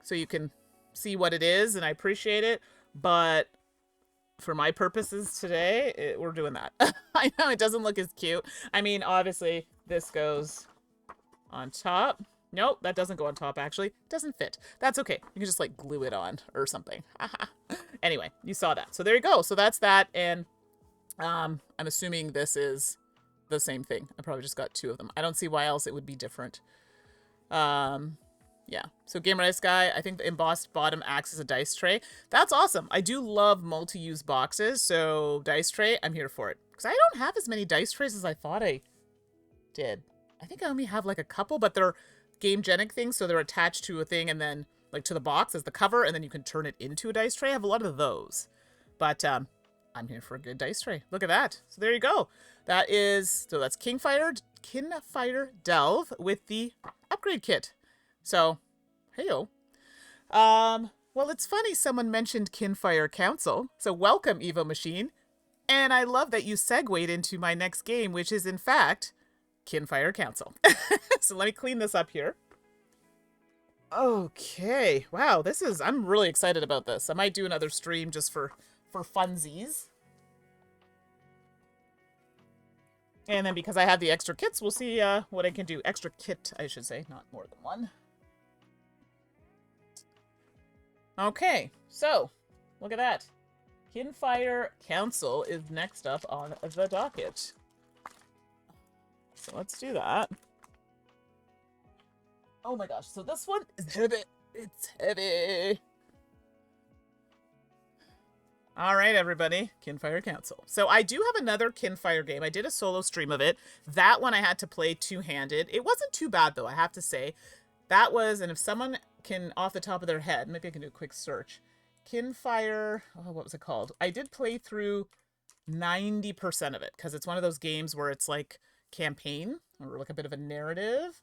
So you can see what it is, and I appreciate it. But for my purposes today, we're doing that. I know it doesn't look as cute. I mean, obviously, this goes on top. Nope, that doesn't go on top, actually. It doesn't fit. That's okay. You can just, like, glue it on or something. Anyway, you saw that. So there you go. So that's that, and I'm assuming this is the same thing. I probably just got 2 of them. I don't see why else it would be different. Yeah. So Game Rice Guy, I think the embossed bottom acts as a dice tray. That's awesome. I do love multi-use boxes, so dice tray, I'm here for it. Because I don't have as many dice trays as I thought I did. I think I only have like a couple, but they're game-genic things, so they're attached to a thing and then like to the box as the cover, and then you can turn it into a dice tray. I have a lot of those. But I'm here for a good dice tray. Look at that. So there you go. That is, so that's Kinfire Delve with the upgrade kit. So, hey-o. Well, it's funny someone mentioned Kinfire Council. So welcome, Evo Machine. And I love that you segued into my next game, which is, in fact, Kinfire Council. So let me clean this up here. Okay. Wow, I'm really excited about this. I might do another stream just for funsies. And then because I have the extra kits, we'll see what I can do. Extra kit, I should say, not more than one. Okay, so look at that. Kinfire Council is next up on the docket. So let's do that. Oh my gosh, so this one is heavy. It's heavy. All right, everybody, Kinfire Council. So I do have another Kinfire game. I did a solo stream of it. That one I had to play two-handed. It wasn't too bad, though, I have to say. That was, and if someone can, off the top of their head, maybe I can do a quick search. Kinfire, oh, what was it called? I did play through 90% of it, because it's one of those games where it's like campaign, or like a bit of a narrative.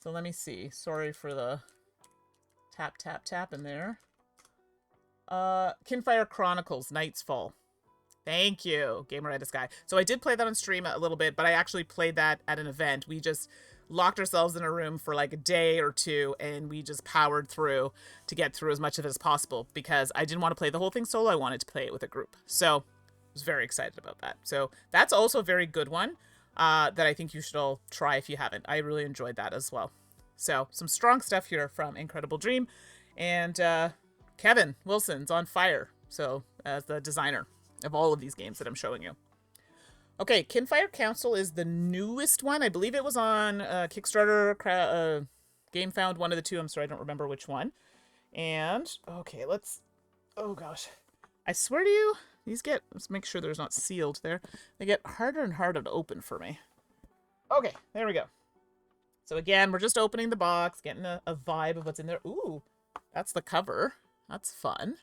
So let me see. Sorry for the tap, tap, tap in there. Kinfire Chronicles, Night's Fall. Thank you, Gameritis Guy. So I did play that on stream a little bit, but I actually played that at an event. We just locked ourselves in a room for like a day or two, and we just powered through to get through as much of it as possible because I didn't want to play the whole thing solo. I wanted to play it with a group. So I was very excited about that. So that's also a very good one that I think you should all try if you haven't. I really enjoyed that as well. So some strong stuff here from Incredible Dream. And Kevin Wilson's on fire. So as the designer of all of these games that I'm showing you. Okay, Kinfire Council is the newest one. I believe it was on Kickstarter, GameFound, one of the two. I'm sorry, I don't remember which one. And, okay, oh gosh. I swear to you, let's make sure there's not sealed there. They get harder and harder to open for me. Okay, there we go. So again, we're just opening the box, getting a vibe of what's in there. Ooh, that's the cover. That's fun.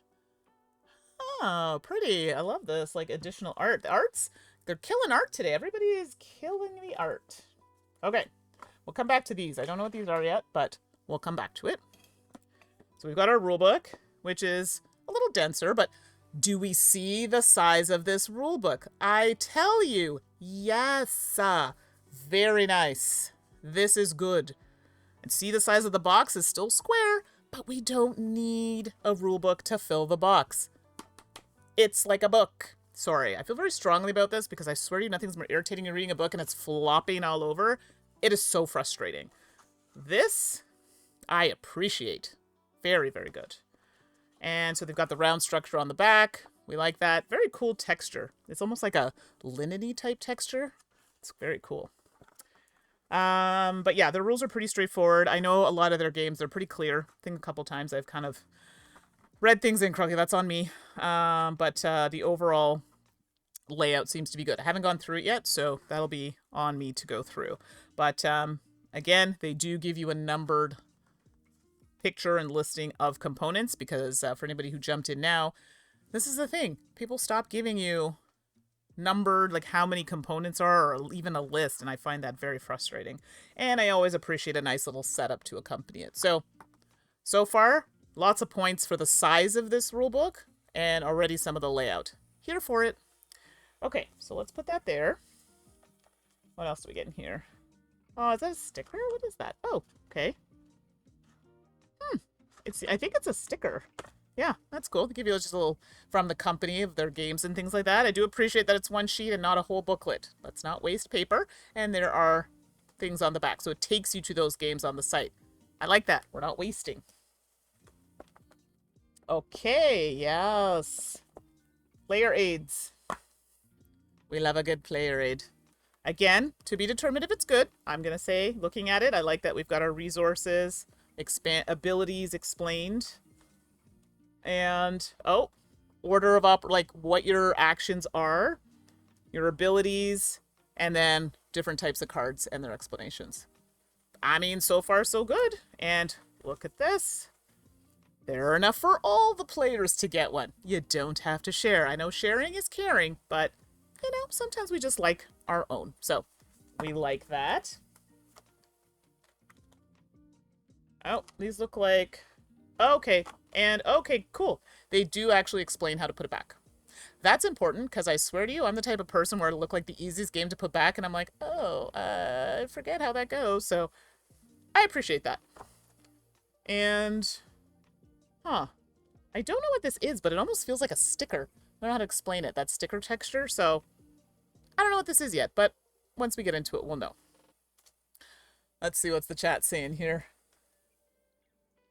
Oh, pretty. I love this, like, additional art. The art's, they're killing art today. Everybody is killing the art. Okay, we'll come back to these. I don't know what these are yet, but we'll come back to it. So we've got our rule book, which is a little denser, but do we see the size of this rule book? I tell you, yes. Very nice. This is good. And see, the size of the box is still square, but we don't need a rule book to fill the box. It's like a book. Sorry, I feel very strongly about this because I swear to you, nothing's more irritating than reading a book and it's flopping all over. It is so frustrating. This, I appreciate. Very, very good. And so they've got the round structure on the back. We like that. Very cool texture. It's almost like a linen-y type texture. It's very cool. But yeah, the rules are pretty straightforward. I know a lot of their games, they're pretty clear. I think a couple times I've kind of read things incorrectly. That's on me. But the overall layout seems to be good. I haven't gone through it yet, so that'll be on me to go through. But again, they do give you a numbered picture and listing of components because for anybody who jumped in now, this is the thing. People stop giving you numbered, like how many components are, or even a list, and I find that very frustrating. And I always appreciate a nice little setup to accompany it. So far, lots of points for the size of this rulebook, and already some of the layout. Here for it. Okay, so let's put that there. What else do we get in here? Oh, is that a sticker? What is that? Oh, okay. I think it's a sticker. Yeah, that's cool. They give you just a little from the company of their games and things like that. I do appreciate that it's one sheet and not a whole booklet. Let's not waste paper. And there are things on the back, so it takes you to those games on the site. I like that. We're not wasting. Okay, yes. Player aids. We love a good player aid. Again, to be determined if it's good. I'm going to say, looking at it, I like that we've got our resources, abilities explained. And, oh, order of like what your actions are, your abilities, and then different types of cards and their explanations. I mean, so far so good. And look at this. There are enough for all the players to get one. You don't have to share. I know sharing is caring, but, you know, sometimes we just like our own. So, we like that. Oh, these look like... Okay, and okay, cool. They do actually explain how to put it back. That's important, because I swear to you, I'm the type of person where it'll look like the easiest game to put back, and I'm like, oh, I forget how that goes, so I appreciate that. And, I don't know what this is, but it almost feels like a sticker. I don't know how to explain it, that sticker texture, so I don't know what this is yet, but once we get into it, we'll know. Let's see what's the chat saying here.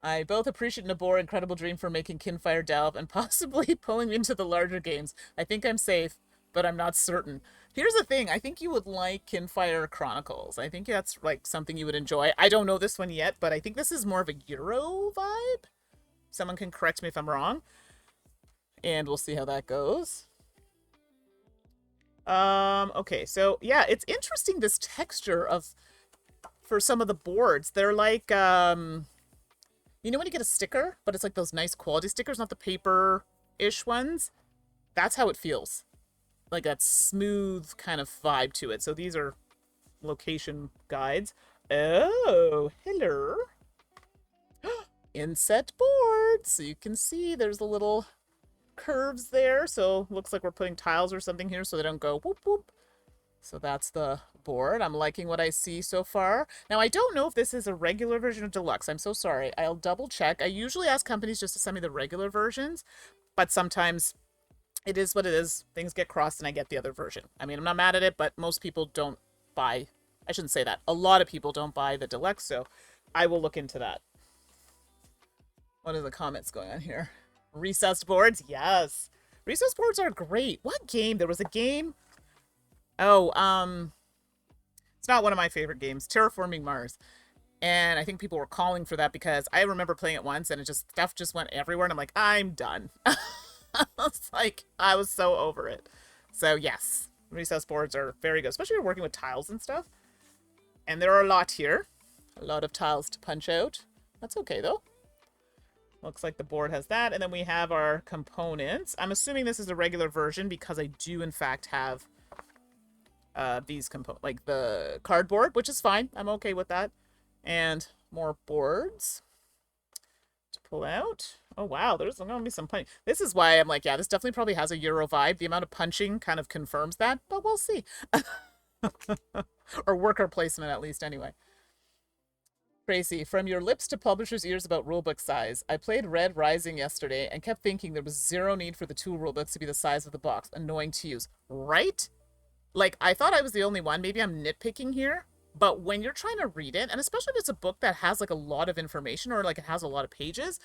I both appreciate Nabor and Incredible Dream for making Kinfire delve and possibly pulling me into the larger games. I think I'm safe, but I'm not certain. Here's the thing. I think you would like Kinfire Chronicles. I think that's like something you would enjoy. I don't know this one yet, but I think this is more of a Euro vibe. Someone can correct me if I'm wrong. And we'll see how that goes. Okay, so yeah, it's interesting, this texture of, for some of the boards. They're like, you know when you get a sticker, but it's like those nice quality stickers, not the paper-ish ones? That's how it feels. Like that smooth kind of vibe to it. So these are location guides. Oh, hello. Inset board. So you can see there's a little curves there. So looks like we're putting tiles or something here so they don't go whoop whoop. So that's the board. I'm liking what I see so far. Now, I don't know if this is a regular version or deluxe. I'm so sorry. I'll double check. I usually ask companies just to send me the regular versions, but sometimes it is what it is. Things get crossed and I get the other version. I mean, I'm not mad at it, but most people don't buy, I shouldn't say that. A lot of people don't buy the deluxe, so I will look into that. What are the comments going on here? Recessed boards? Yes. Recessed boards are great. What game? There was a game. Oh, it's not one of my favorite games. Terraforming Mars. And I think people were calling for that because I remember playing it once and stuff just went everywhere and I'm like, I'm done. It's like, I was so over it. So yes, recessed boards are very good, especially if you're working with tiles and stuff. And there are a lot here. A lot of tiles to punch out. That's okay though. Looks like the board has that. And then we have our components. I'm assuming this is a regular version because I do in fact have these components, like the cardboard, which is fine. I'm okay with that. And more boards to pull out. Oh, wow. There's going to be some punching. This is why I'm like, yeah, this definitely probably has a Euro vibe. The amount of punching kind of confirms that, but we'll see. Or worker placement, at least, anyway. Tracy, from your lips to publisher's ears about rulebook size. I played Red Rising yesterday and kept thinking there was zero need for the 2 rulebooks to be the size of the box. Annoying to use. Right? Like, I thought I was the only one. Maybe I'm nitpicking here. But when you're trying to read it, and especially if it's a book that has, like, a lot of information or, like, it has a lot of pages,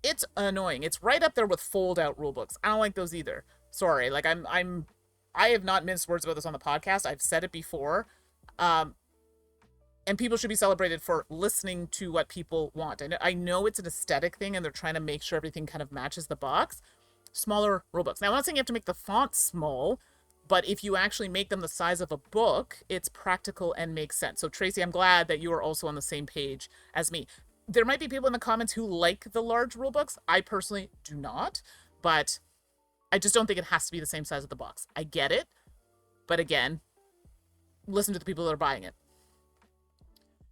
it's annoying. It's right up there with fold-out rulebooks. I don't like those either. Sorry. Like, I have not minced words about this on the podcast. I've said it before. And people should be celebrated for listening to what people want. And I know it's an aesthetic thing and they're trying to make sure everything kind of matches the box. Smaller rulebooks. Now, I'm not saying you have to make the font small, but if you actually make them the size of a book, it's practical and makes sense. So, Tracy, I'm glad that you are also on the same page as me. There might be people in the comments who like the large rulebooks. I personally do not, but I just don't think it has to be the same size of the box. I get it, but again, listen to the people that are buying it.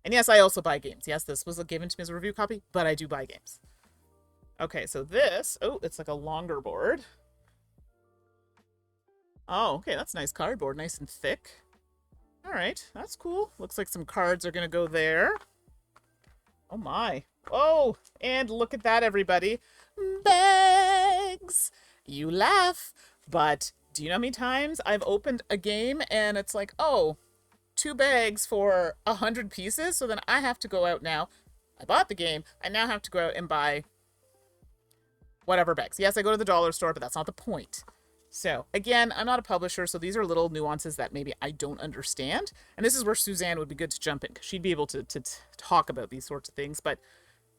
And yes, I also buy games. Yes, this was given to me as a review copy, but I do buy games. Okay, so this, oh, it's like a longer board. Oh, okay, that's nice cardboard, nice and thick. All right, that's cool. Looks like some cards are going to go there. Oh my. Oh, and look at that, everybody. Bags. You laugh, but do you know how many times I've opened a game and it's like, oh, 2 bags for 100 pieces, so then I have to go out now. I bought the game. I now have to go out and buy whatever bags. Yes, I go to the dollar store, but that's not the point. So, again, I'm not a publisher, so these are little nuances that maybe I don't understand. And this is where Suzanne would be good to jump in, because she'd be able to talk about these sorts of things. But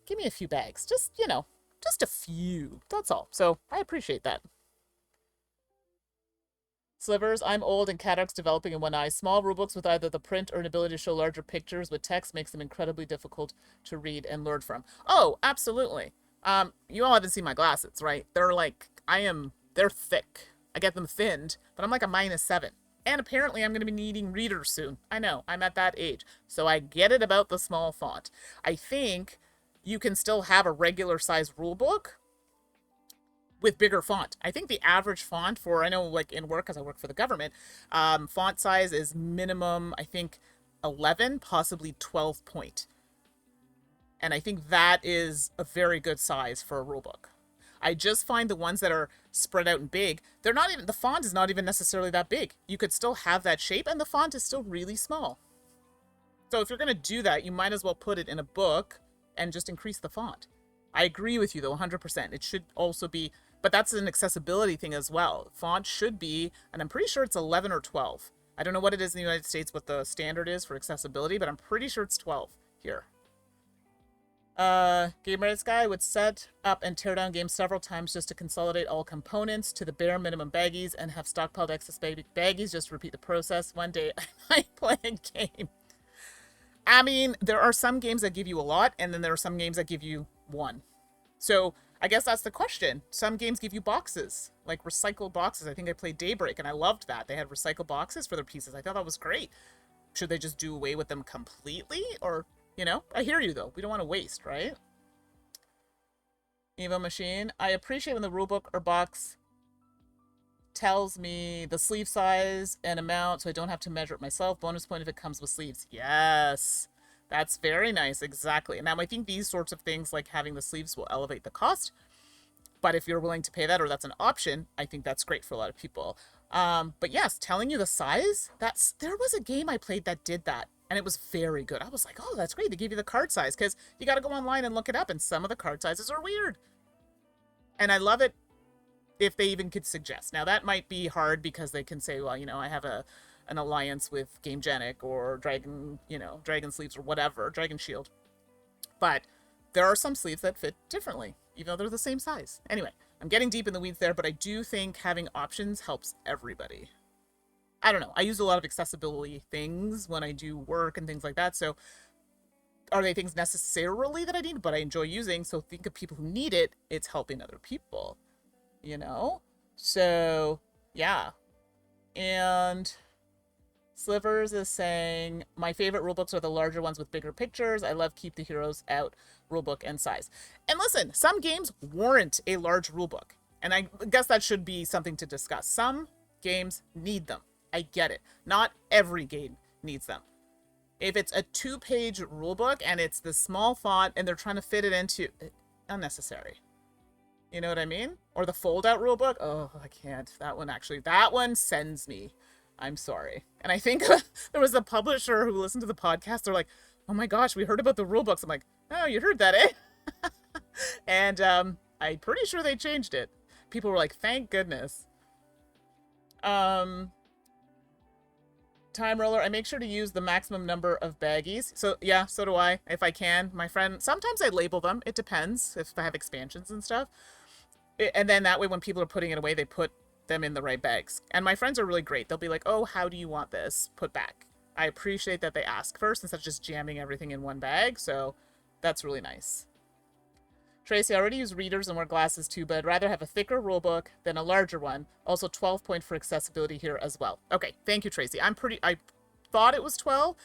give me a few bags. Just, you know, just a few. That's all. So, I appreciate that. Slivers, I'm old and cataracts developing in one eye. Small rulebooks with either the print or an ability to show larger pictures with text makes them incredibly difficult to read and learn from. Oh, absolutely. You all haven't seen my glasses, right? They're like, they're thick. I get them thinned, but I'm like a -7. And apparently I'm going to be needing readers soon. I know, I'm at that age. So I get it about the small font. I think you can still have a regular size rulebook with bigger font. I think the average font for, I know like in work, because I work for the government, font size is minimum, I think 11, possibly 12 point. And I think that is a very good size for a rulebook. I just find the ones that are spread out and big, they're not even, the font is not even necessarily that big. You could still have that shape and the font is still really small. So if you're going to do that, you might as well put it in a book and just increase the font. I agree with you though, 100%. It should also be, but that's an accessibility thing as well. Font should be, and I'm pretty sure it's 11 or 12. I don't know what it is in the United States, what the standard is for accessibility, but I'm pretty sure it's 12 here. Game Rights Guy would set up and tear down games several times just to consolidate all components to the bare minimum baggies and have stockpiled excess baggies just to repeat the process. One day I might play a game. I mean, there are some games that give you a lot, and then there are some games that give you one. So I guess that's the question. Some games give you boxes, like recycled boxes. I think I played Daybreak, and I loved that. They had recycled boxes for their pieces. I thought that was great. Should they just do away with them completely? Or, you know, I hear you, though. We don't want to waste, right? Evo Machine. I appreciate when the rulebook or box tells me the sleeve size and amount so I don't have to measure it myself. Bonus point if it comes with sleeves. Yes. That's very nice. Exactly. Now, I think these sorts of things, like having the sleeves, will elevate the cost. But if you're willing to pay that, or that's an option, I think that's great for a lot of people. But yes, telling you the size, there was a game I played that did that, and it was very good. I was like, oh, that's great. They give you the card size, because you got to go online and look it up, and some of the card sizes are weird. And I love it if they even could suggest. Now, that might be hard because they can say, well, I have an alliance with Gamegenic or Dragon Sleeves or whatever, Dragon Shield. But there are some sleeves that fit differently, even though they're the same size. Anyway, I'm getting deep in the weeds there, but I do think having options helps everybody. I don't know. I use a lot of accessibility things when I do work and things like that. So are they things necessarily that I need, but I enjoy using? So think of people who need it. It's helping other people, So yeah. And Slivers is saying, my favorite rulebooks are the larger ones with bigger pictures. I love Keep the Heroes Out rulebook and size. And listen, some games warrant a large rulebook. And I guess that should be something to discuss. Some games need them. I get it. Not every game needs them. If it's a 2-page rulebook and it's the small font and they're trying to fit it into... unnecessary. You know what I mean? Or the fold-out rulebook. Oh, I can't. That one sends me. I'm sorry. And I think there was a publisher who listened to the podcast. They're like, oh my gosh, we heard about the rule books. I'm like, oh, you heard that, eh? And I'm pretty sure they changed it. People were like, thank goodness. Time Roller, I make sure to use the maximum number of baggies. So yeah, so do I, if I can. My friend, sometimes I label them. It depends if I have expansions and stuff. And then that way when people are putting it away, they put them in the right bags. And my friends are really great. They'll be like, oh, how do you want this put back? I appreciate that they ask first instead of just jamming everything in one bag. So that's really nice. Tracy, I already use readers and wear glasses too, but I'd rather have a thicker rule book than a larger one. Also 12 point for accessibility here as well. Okay, thank you, Tracy. I thought it was 12,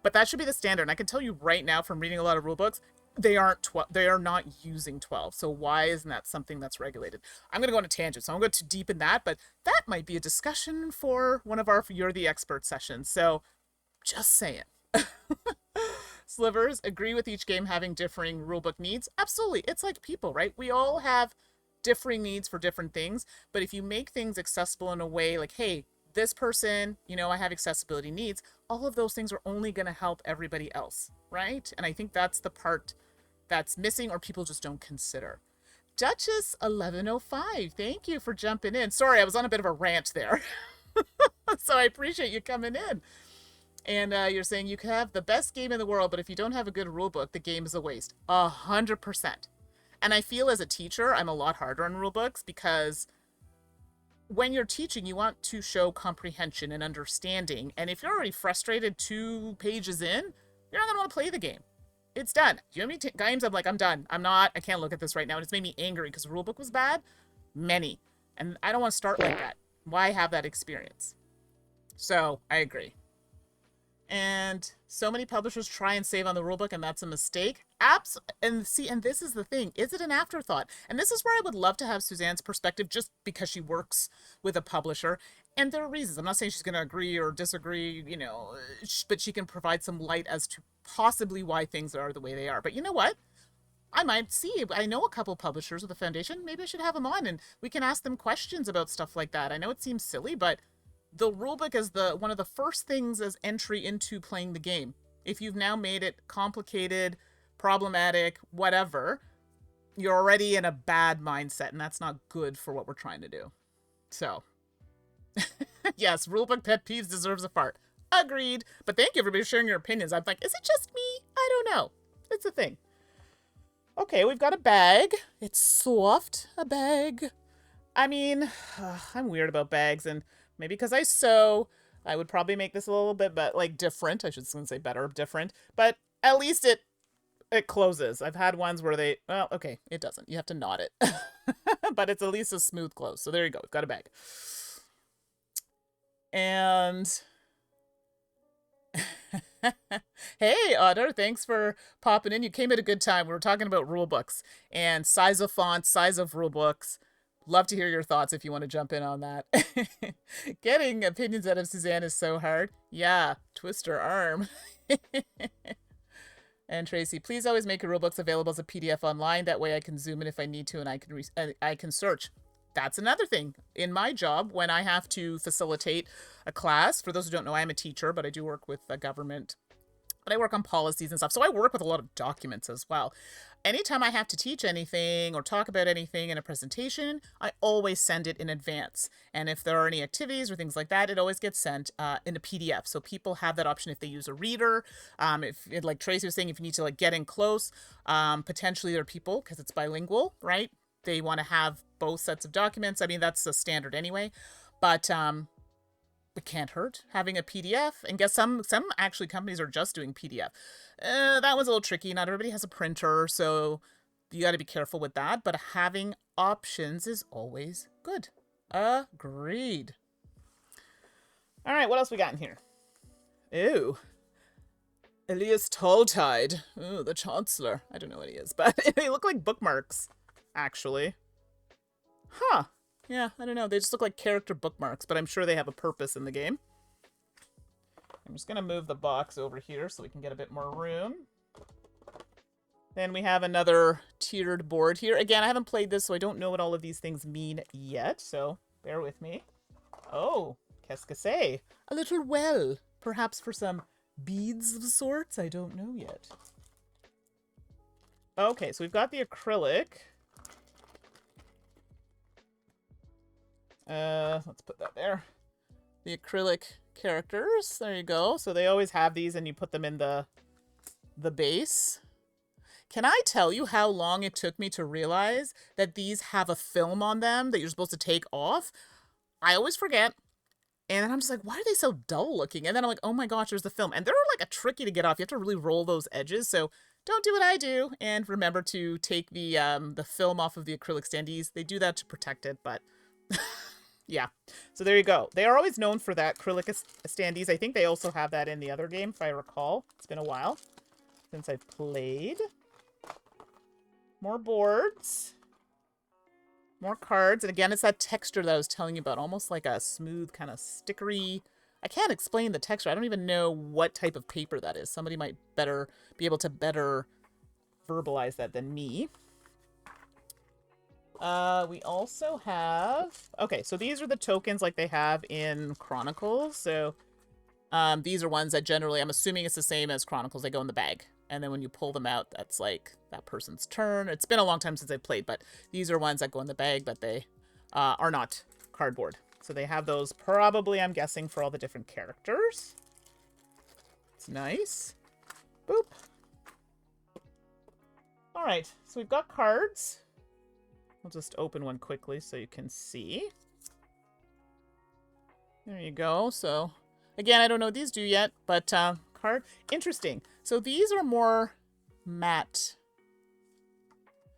but that should be the standard. And I can tell you right now from reading a lot of rule books, they are not using 12. So why isn't that something that's regulated? I'm going to go on a tangent, so I won't go too deep in that, but that might be a discussion for one of our You're the Expert sessions. So just saying. Slivers, agree with each game having differing rulebook needs. Absolutely. It's like people, right? We all have differing needs for different things, but if you make things accessible in a way like, hey, this person, I have accessibility needs, all of those things are only going to help everybody else, right? And I think that's the part that's missing or people just don't consider. Duchess 1105, thank you for jumping in. Sorry, I was on a bit of a rant there. So I appreciate you coming in. And you're saying you can have the best game in the world, but if you don't have a good rule book, the game is a waste. 100%. And I feel as a teacher, I'm a lot harder on rule books because when you're teaching, you want to show comprehension and understanding. And if you're already frustrated 2 pages in, you're not going to want to play the game. It's done. Do you have any games I'm like, I'm done. I can't look at this right now. And it's made me angry because the rule book was bad. Many. And I don't want to start like that. Why have that experience? So I agree. And so many publishers try and save on the rulebook, and that's a mistake. And this is the thing. Is it an afterthought? And this is where I would love to have Suzanne's perspective, just because she works with a publisher. And there are reasons. I'm not saying she's going to agree or disagree, but she can provide some light as to possibly why things are the way they are. But you know what? I know a couple publishers with a foundation. Maybe I should have them on, and we can ask them questions about stuff like that. I know it seems silly, but the rulebook is one of the first things as entry into playing the game. If you've now made it complicated, problematic, whatever, you're already in a bad mindset, and that's not good for what we're trying to do. So, yes, rulebook pet peeves deserves a fart. Agreed. But thank you, everybody, for sharing your opinions. I'm like, is it just me? I don't know. It's a thing. Okay, we've got a bag. It's soft, a bag. I mean, I'm weird about bags, and maybe because I sew, I would probably make this a little bit, different. I should say better, different. But at least it closes. I've had ones where it doesn't. You have to knot it. But it's at least a smooth close. So there you go. We've got a bag. And Hey, Otter, thanks for popping in. You came at a good time. We were talking about rule books and size of fonts, size of rule books. Love to hear your thoughts if you want to jump in on that. Getting opinions out of Suzanne is so hard. Yeah, twist her arm. And Tracy, please always make your rulebooks available as a PDF online. That way I can zoom in if I need to and I can search. That's another thing. In my job, when I have to facilitate a class, for those who don't know, I'm a teacher, but I do work with the government. But I work on policies and stuff, so I work with a lot of documents as well. Anytime I have to teach anything or talk about anything in a presentation, I always send it in advance. And if there are any activities or things like that, it always gets sent in a PDF. So people have that option if they use a reader. Like Tracy was saying, if you need to like get in close, potentially there are people, because it's bilingual, right? They want to have both sets of documents. I mean, that's the standard anyway. But it can't hurt having a PDF. And guess some actually companies are just doing PDF. That was a little tricky. Not everybody has a printer, so you got to be careful with that. But having options is always good. Agreed. All right, what else we got in here? Ew. Elias Talltide. Ooh, the Chancellor. I don't know what he is, but they look like bookmarks, actually. Huh. Yeah, I don't know. They just look like character bookmarks, but I'm sure they have a purpose in the game. I'm just going to move the box over here so we can get a bit more room. Then we have another tiered board here. Again, I haven't played this, so I don't know what all of these things mean yet, so bear with me. Oh, qu'est-ce que c'est? A little well. Perhaps for some beads of sorts? I don't know yet. Okay, so we've got the acrylic. Let's put that there. The acrylic characters. There you go. So they always have these and you put them in the base. Can I tell you how long it took me to realize that these have a film on them that you're supposed to take off? I always forget. And then I'm just like, why are they so dull looking? And then I'm like, oh my gosh, there's the film. And they're like a tricky to get off. You have to really roll those edges. So don't do what I do. And remember to take the film off of the acrylic standees. They do that to protect it, but yeah. So there you go. They are always known for that acrylic standees. I think they also have that in the other game, if I recall. It's been a while since I've played. More boards. More cards. And again, it's that texture that I was telling you about. Almost like a smooth, kind of stickery. I can't explain the texture. I don't even know what type of paper that is. Somebody might be able to better verbalize that than me. We also have... Okay, so these are the tokens like they have in Chronicles. So these are ones that generally, I'm assuming it's the same as Chronicles. They go in the bag. And then when you pull them out, that's like that person's turn. It's been a long time since I've played, but these are ones that go in the bag, but they are not cardboard. So they have those probably, I'm guessing, for all the different characters. It's nice. Boop. All right, so we've got cards. I'll just open one quickly so you can see. There you go. So again, I don't know what these do yet, but card. Interesting. So these are more matte.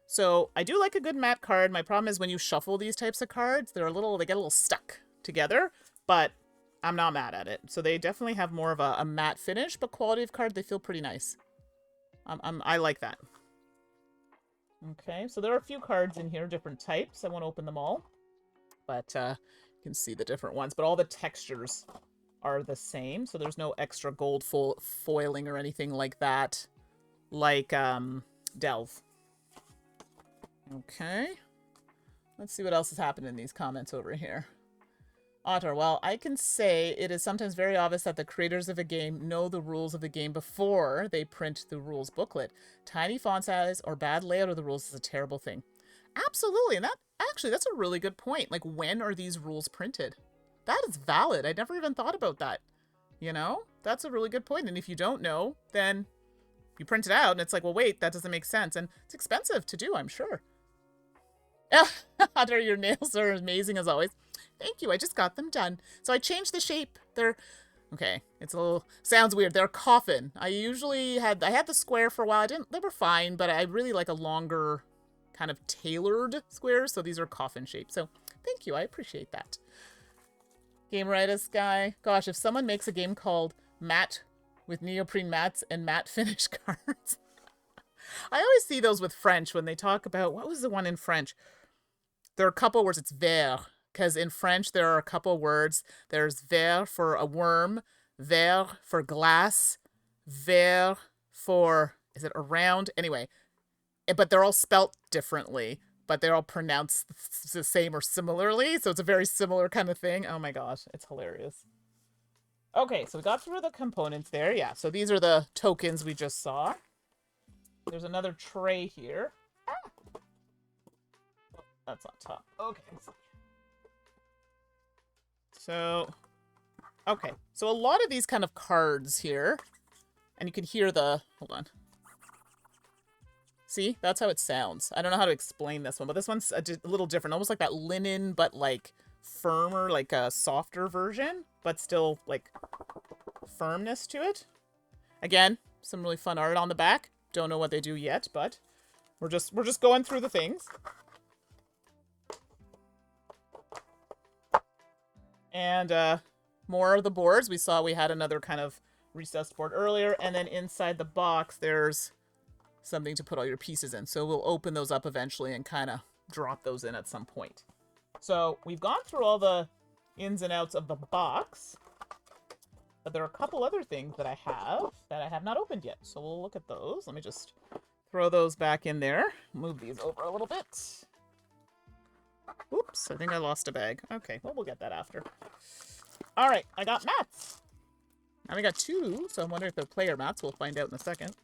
So I do like a good matte card. My problem is when you shuffle these types of cards, they get a little stuck together, but I'm not mad at it. So they definitely have more of a matte finish, but quality of card, they feel pretty nice. I like that. Okay, so there are a few cards in here, different types. I won't open them all, but you can see the different ones, but all the textures are the same, so there's no extra gold foiling or anything like that, like Delve. Okay, let's see what else has happened in these comments over here. Otter, well, I can say it is sometimes very obvious that the creators of a game know the rules of the game before they print the rules booklet. Tiny font size or bad layout of the rules is a terrible thing. Absolutely, and that's a really good point. Like, when are these rules printed? That is valid. I never even thought about that. You know? That's a really good point. And if you don't know, then you print it out and it's like, well, wait, that doesn't make sense. And it's expensive to do, I'm sure. Otter, your nails are amazing as always. Thank you. I just got them done. So I changed the shape. Okay. It's a little, sounds weird. They're a coffin. I had the square for a while. They were fine, but I really like a longer kind of tailored square. So these are coffin shaped. So thank you. I appreciate that. Game Rightus guy. Gosh, if someone makes a game called Matte with neoprene mats and matte finish cards. I always see those with French when they talk about, what was the one in French? There are a couple words, it's vert, because in French there are a couple words. There's vert for a worm, vert for glass, vert for, is it around? Anyway, but they're all spelt differently, but they're all pronounced the same or similarly, so it's a very similar kind of thing. Oh my gosh, it's hilarious. Okay, so we got through the components there. Yeah, so these are the tokens we just saw. There's another tray here. Oh, that's on top. Okay. So, okay. So a lot of these kind of cards here, and you can hear the, hold on. See, that's how it sounds. I don't know how to explain this one, but this one's a little different. Almost like that linen, but like firmer, like a softer version, but still like firmness to it. Again, some really fun art on the back. Don't know what they do yet, but we're just going through the things. And more of the boards. We saw we had another kind of recessed board earlier, and then inside the box there's something to put all your pieces in. So we'll open those up eventually and kind of drop those in at some point. So we've gone through all the ins and outs of the box, but there are a couple other things that I have not opened yet. So we'll look at those. Let me just throw those back in there. Move these over a little bit. Oops, I think I lost a bag. Okay, well, we'll get that after. All right, I got mats. Now we got two, so I'm wondering if they're player mats. We'll find out in a second.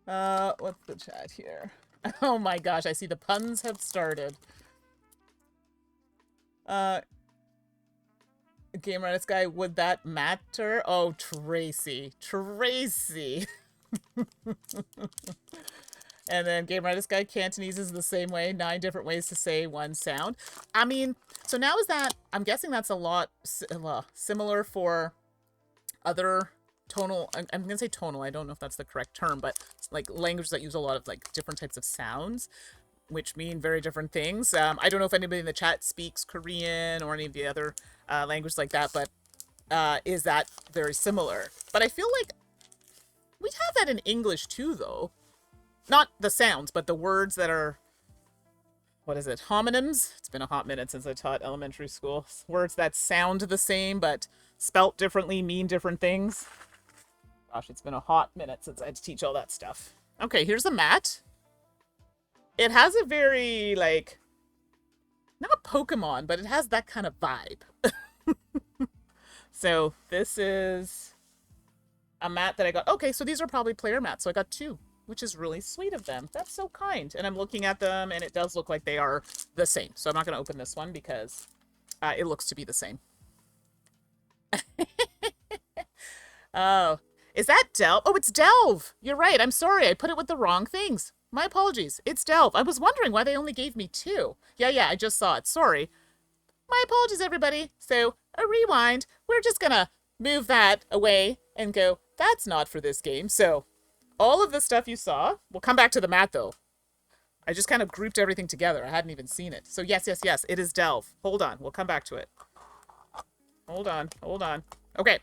What's the chat here? Oh my gosh, I see the puns have started. Game Artist Guy, would that matter? Oh, Tracy. Tracy. And then Game Artist Guy, Cantonese is the same way. 9 different ways to say one sound. I mean, so now is that, I'm guessing that's a lot similar for other tonal, I'm going to say tonal, I don't know if that's the correct term, but like languages that use a lot of like different types of sounds, which mean very different things. I don't know if anybody in the chat speaks Korean or any of the other languages like that, but is that very similar? But I feel like we have that in English too, though. Not the sounds, but the words that are, what is it, homonyms? It's been a hot minute since I taught elementary school. Words that sound the same, but spelt differently, mean different things. Gosh, it's been a hot minute since I had to teach all that stuff. Okay, here's a mat. It has a very, like, not Pokemon, but it has that kind of vibe. So this is a mat that I got. Okay, so these are probably player mats, so I got 2. Which is really sweet of them. That's so kind. And I'm looking at them, and it does look like they are the same. So I'm not going to open this one because it looks to be the same. Oh, is that Delve? Oh, it's Delve. You're right. I'm sorry. I put it with the wrong things. My apologies. It's Delve. I was wondering why they only gave me 2. Yeah, I just saw it. Sorry. My apologies, everybody. So a rewind. We're just going to move that away and go, that's not for this game. So all of the stuff you saw, we'll come back to the mat though. I just kind of grouped everything together. I hadn't even seen it. So yes, it is Delve. Hold on, we'll come back to it. Hold on. Okay.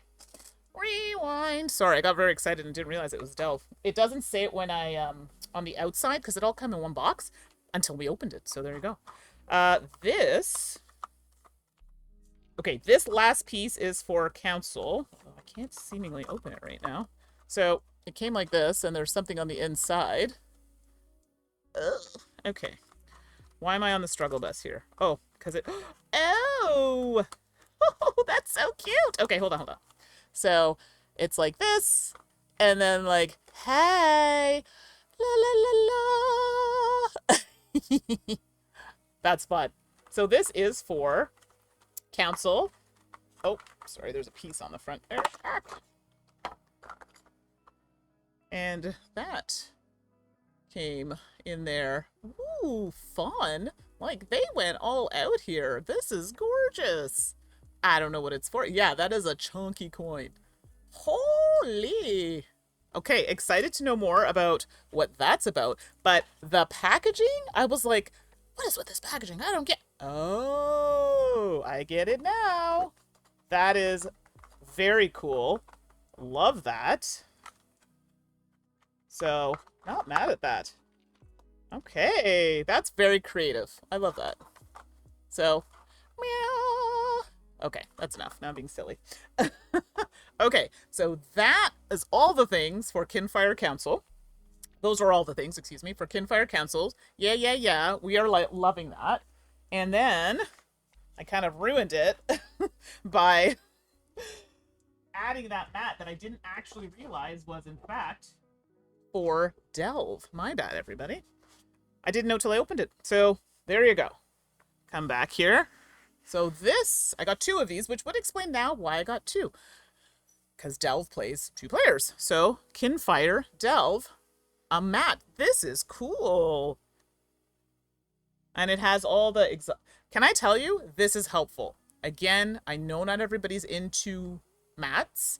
Rewind. Sorry, I got very excited and didn't realize it was Delve. It doesn't say it when I, on the outside, because it all came in one box until we opened it. So there you go. This last piece is for Council. Oh, I can't seemingly open it right now. So it came like this, and there's something on the inside. Ugh. Okay. Why am I on the struggle bus here? Oh, because it... Oh! Oh, that's so cute! Okay, hold on. So, it's like this, and then like, hey! La la la la! That's fun. So this is for Council. Oh, sorry, there's a piece on the front there. And that came in there. Ooh, fun. Like, they went all out here. This is gorgeous. I don't know what it's for. Yeah, that is a chunky coin. Holy. Okay, excited to know more about what that's about. But the packaging, I was like, what is with this packaging? I don't get... Oh, I get it now. That is Very cool. Love that. So, not mad at that. Okay, that's very creative. I love that. So, meow. Okay, that's enough. Now I'm being silly. Okay, so that is all the things for Kinfire Council. Those are all the things, excuse me, for Kinfire Council. Yeah, yeah, yeah. We are loving that. And then I kind of ruined it by adding that mat that I didn't actually realize was, in fact, for Delve. My bad, everybody. I didn't know till I opened it. So there you go. Come back here. So this, I got 2 of these, which would explain now why I got 2. Because Delve plays 2 players. So Kinfire, Delve, a mat. This is cool. And it has all the... Can I tell you, this is helpful. Again, I know not everybody's into mats,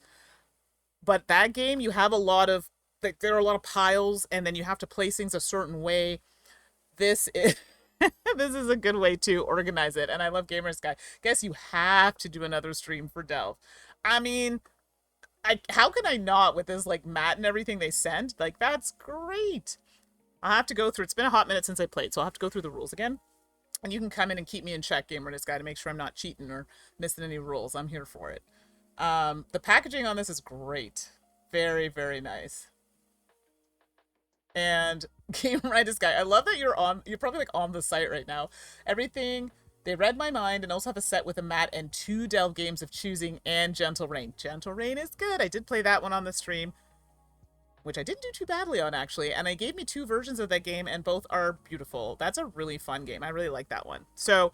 but that game, you have a lot of... there are a lot of piles, and then you have to place things a certain way. This is... this is a good way to organize it, and I love Gamers Guy. Guess you have to do another stream for Delve. I mean, how can I not with this like mat and everything they sent? Like, that's great. I'll have to go through. It's been a hot minute since I played, so I'll have to go through the rules again. And you can come in and keep me in check, Gamers Guy, to make sure I'm not cheating or missing any rules. I'm here for it. The packaging on this is great. Very, very nice. And Gameritis Guy, I love that you're probably like on the site right now. Everything, they read my mind, and also have a set with a mat and 2 Delve games of choosing and Gentle Rain. Gentle Rain is good. I did play that one on the stream, which I didn't do too badly on, actually. And it gave me 2 versions of that game, and both are beautiful. That's a really fun game. I really like that one. So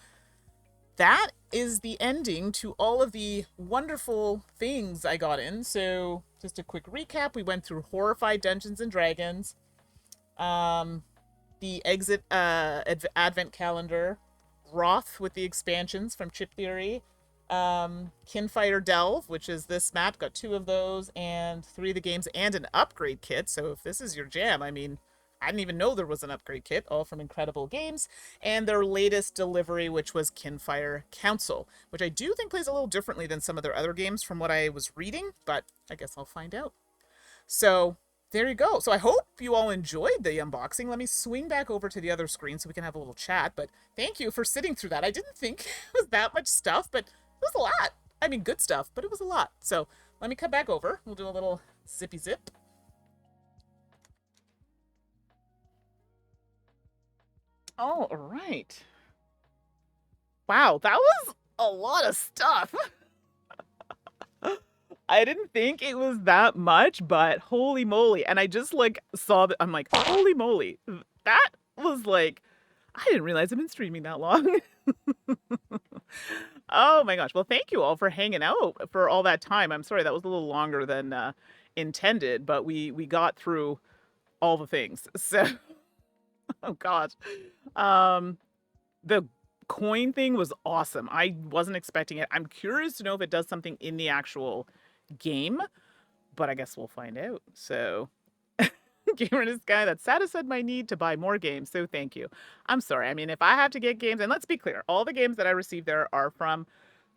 that is the ending to all of the wonderful things I got in. So just a quick recap. We went through Horrified Dungeons and Dragons, the Exit Advent Calendar, Wroth with the expansions from Chip Theory, Kinfire Delve, which is this map, got 2 of those, and 3 of the games, and an upgrade kit. So if this is your jam, I mean, I didn't even know there was an upgrade kit, all from Incredible Games, and their latest delivery, which was Kinfire Council, which I do think plays a little differently than some of their other games from what I was reading, but I guess I'll find out. So there you go. So I hope you all enjoyed the unboxing. Let me swing back over to the other screen so we can have a little chat, but thank you for sitting through that. I didn't think it was that much stuff, but it was a lot. I mean, good stuff, but it was a lot. So let me come back over. We'll do a little zippy zip. All right. Wow, that was a lot of stuff. I didn't think it was that much, but holy moly. And I just like saw that. I'm like, holy moly. That was like, I didn't realize I've been streaming that long. Oh my gosh. Well, thank you all for hanging out for all that time. I'm sorry that was a little longer than intended, but we got through all the things. So, oh gosh. The coin thing was awesome. I wasn't expecting it. I'm curious to know if it does something in the actual game, but I guess we'll find out. So Gamer this guy that satisfied my need to buy more games, so thank you. I'm sorry. I mean, if I have to get games, and let's be clear, all the games that I received there are from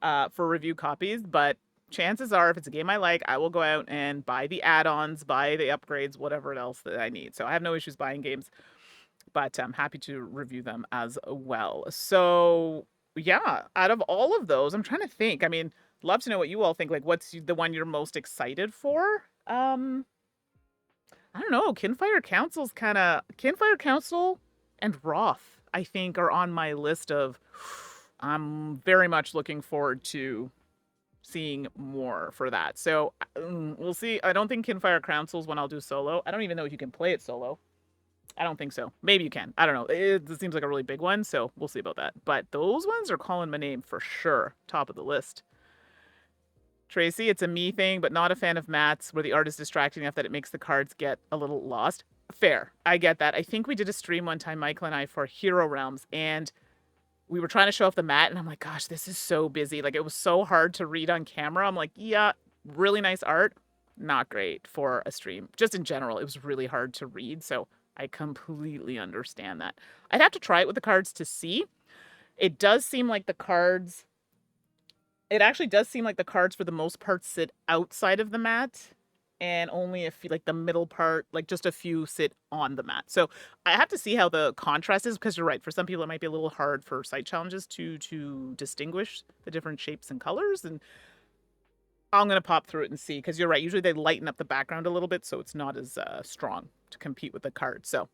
for review copies, but chances are if it's a game I like, I will go out and buy the add-ons, buy the upgrades, whatever else that I need. So I have no issues buying games, but I'm happy to review them as well. So yeah, out of all of those, I'm trying to think. I mean, love to know what you all think. Like, what's the one you're most excited for? I don't know. Kinfire Council and Wroth, I think, are on my list of. I'm very much looking forward to seeing more for that. So we'll see. I don't think Kinfire Council's one I'll do solo. I don't even know if you can play it solo. I don't think so. Maybe you can. I don't know. It seems like a really big one, so we'll see about that. But those ones are calling my name for sure. Top of the list. Tracy, it's a me thing, but not a fan of mats where the art is distracting enough that it makes the cards get a little lost. Fair. I get that. I think we did a stream one time, Michael and I, for Hero Realms, and we were trying to show off the mat, and I'm like, gosh, this is so busy. Like, it was so hard to read on camera. I'm like, yeah, really nice art. Not great for a stream. Just in general, it was really hard to read, so I completely understand that. I'd have to try it with the cards to see. It does seem like the cards It actually does seem like the cards for the most part sit outside of the mat, and only a few, like the middle part, like just a few sit on the mat. So I have to see how the contrast is, because you're right. For some people, it might be a little hard for sight challenges to distinguish the different shapes and colors. And I'm gonna pop through it and see, because you're right. Usually they lighten up the background a little bit, so it's not as strong to compete with the card. So,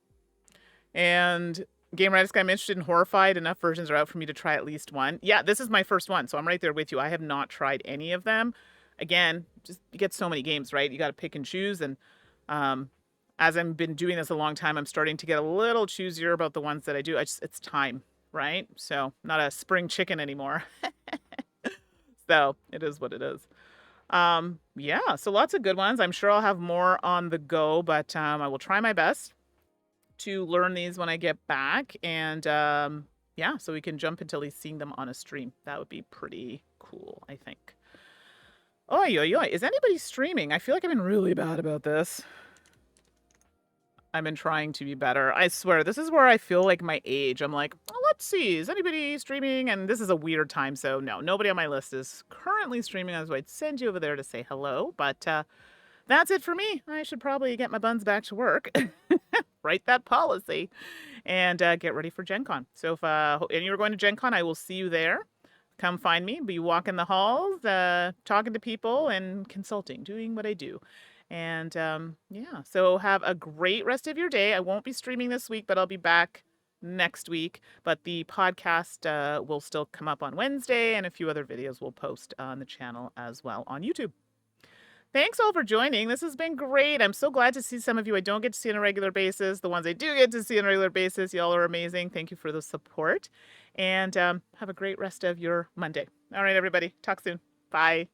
and Game Radisc, I'm interested in Horrified. Enough versions are out for me to try at least one. Yeah, this is my first one, so I'm right there with you. I have not tried any of them. Again, just you get so many games, right? You got to pick and choose. And as I've been doing this a long time, I'm starting to get a little choosier about the ones that I do. It's time, right? So not a spring chicken anymore. So it is what it is. Yeah, so lots of good ones. I'm sure I'll have more on the go, but I will try my best to learn these when I get back. And yeah, so we can jump into at least seeing them on a stream. That would be pretty cool, I think. Oi, oi, oi. Is anybody streaming? I feel like I've been really bad about this. I've been trying to be better. I swear, this is where I feel like my age. I'm like, oh, let's see. Is anybody streaming? And this is a weird time, so no, nobody on my list is currently streaming. That's why I'd send you over there to say hello. But that's it for me. I should probably get my buns back to work. Write that policy. And get ready for Gen Con. So if and you're going to Gen Con, I will see you there. Come find me. Be walking the halls, talking to people, and consulting, doing what I do. And yeah, so have a great rest of your day. I won't be streaming this week, but I'll be back next week. But the podcast will still come up on Wednesday, and a few other videos will post on the channel as well on YouTube. Thanks all for joining. This has been great. I'm so glad to see some of you I don't get to see on a regular basis. The ones I do get to see on a regular basis, y'all are amazing. Thank you for the support. And have a great rest of your Monday. All right, everybody. Talk soon. Bye.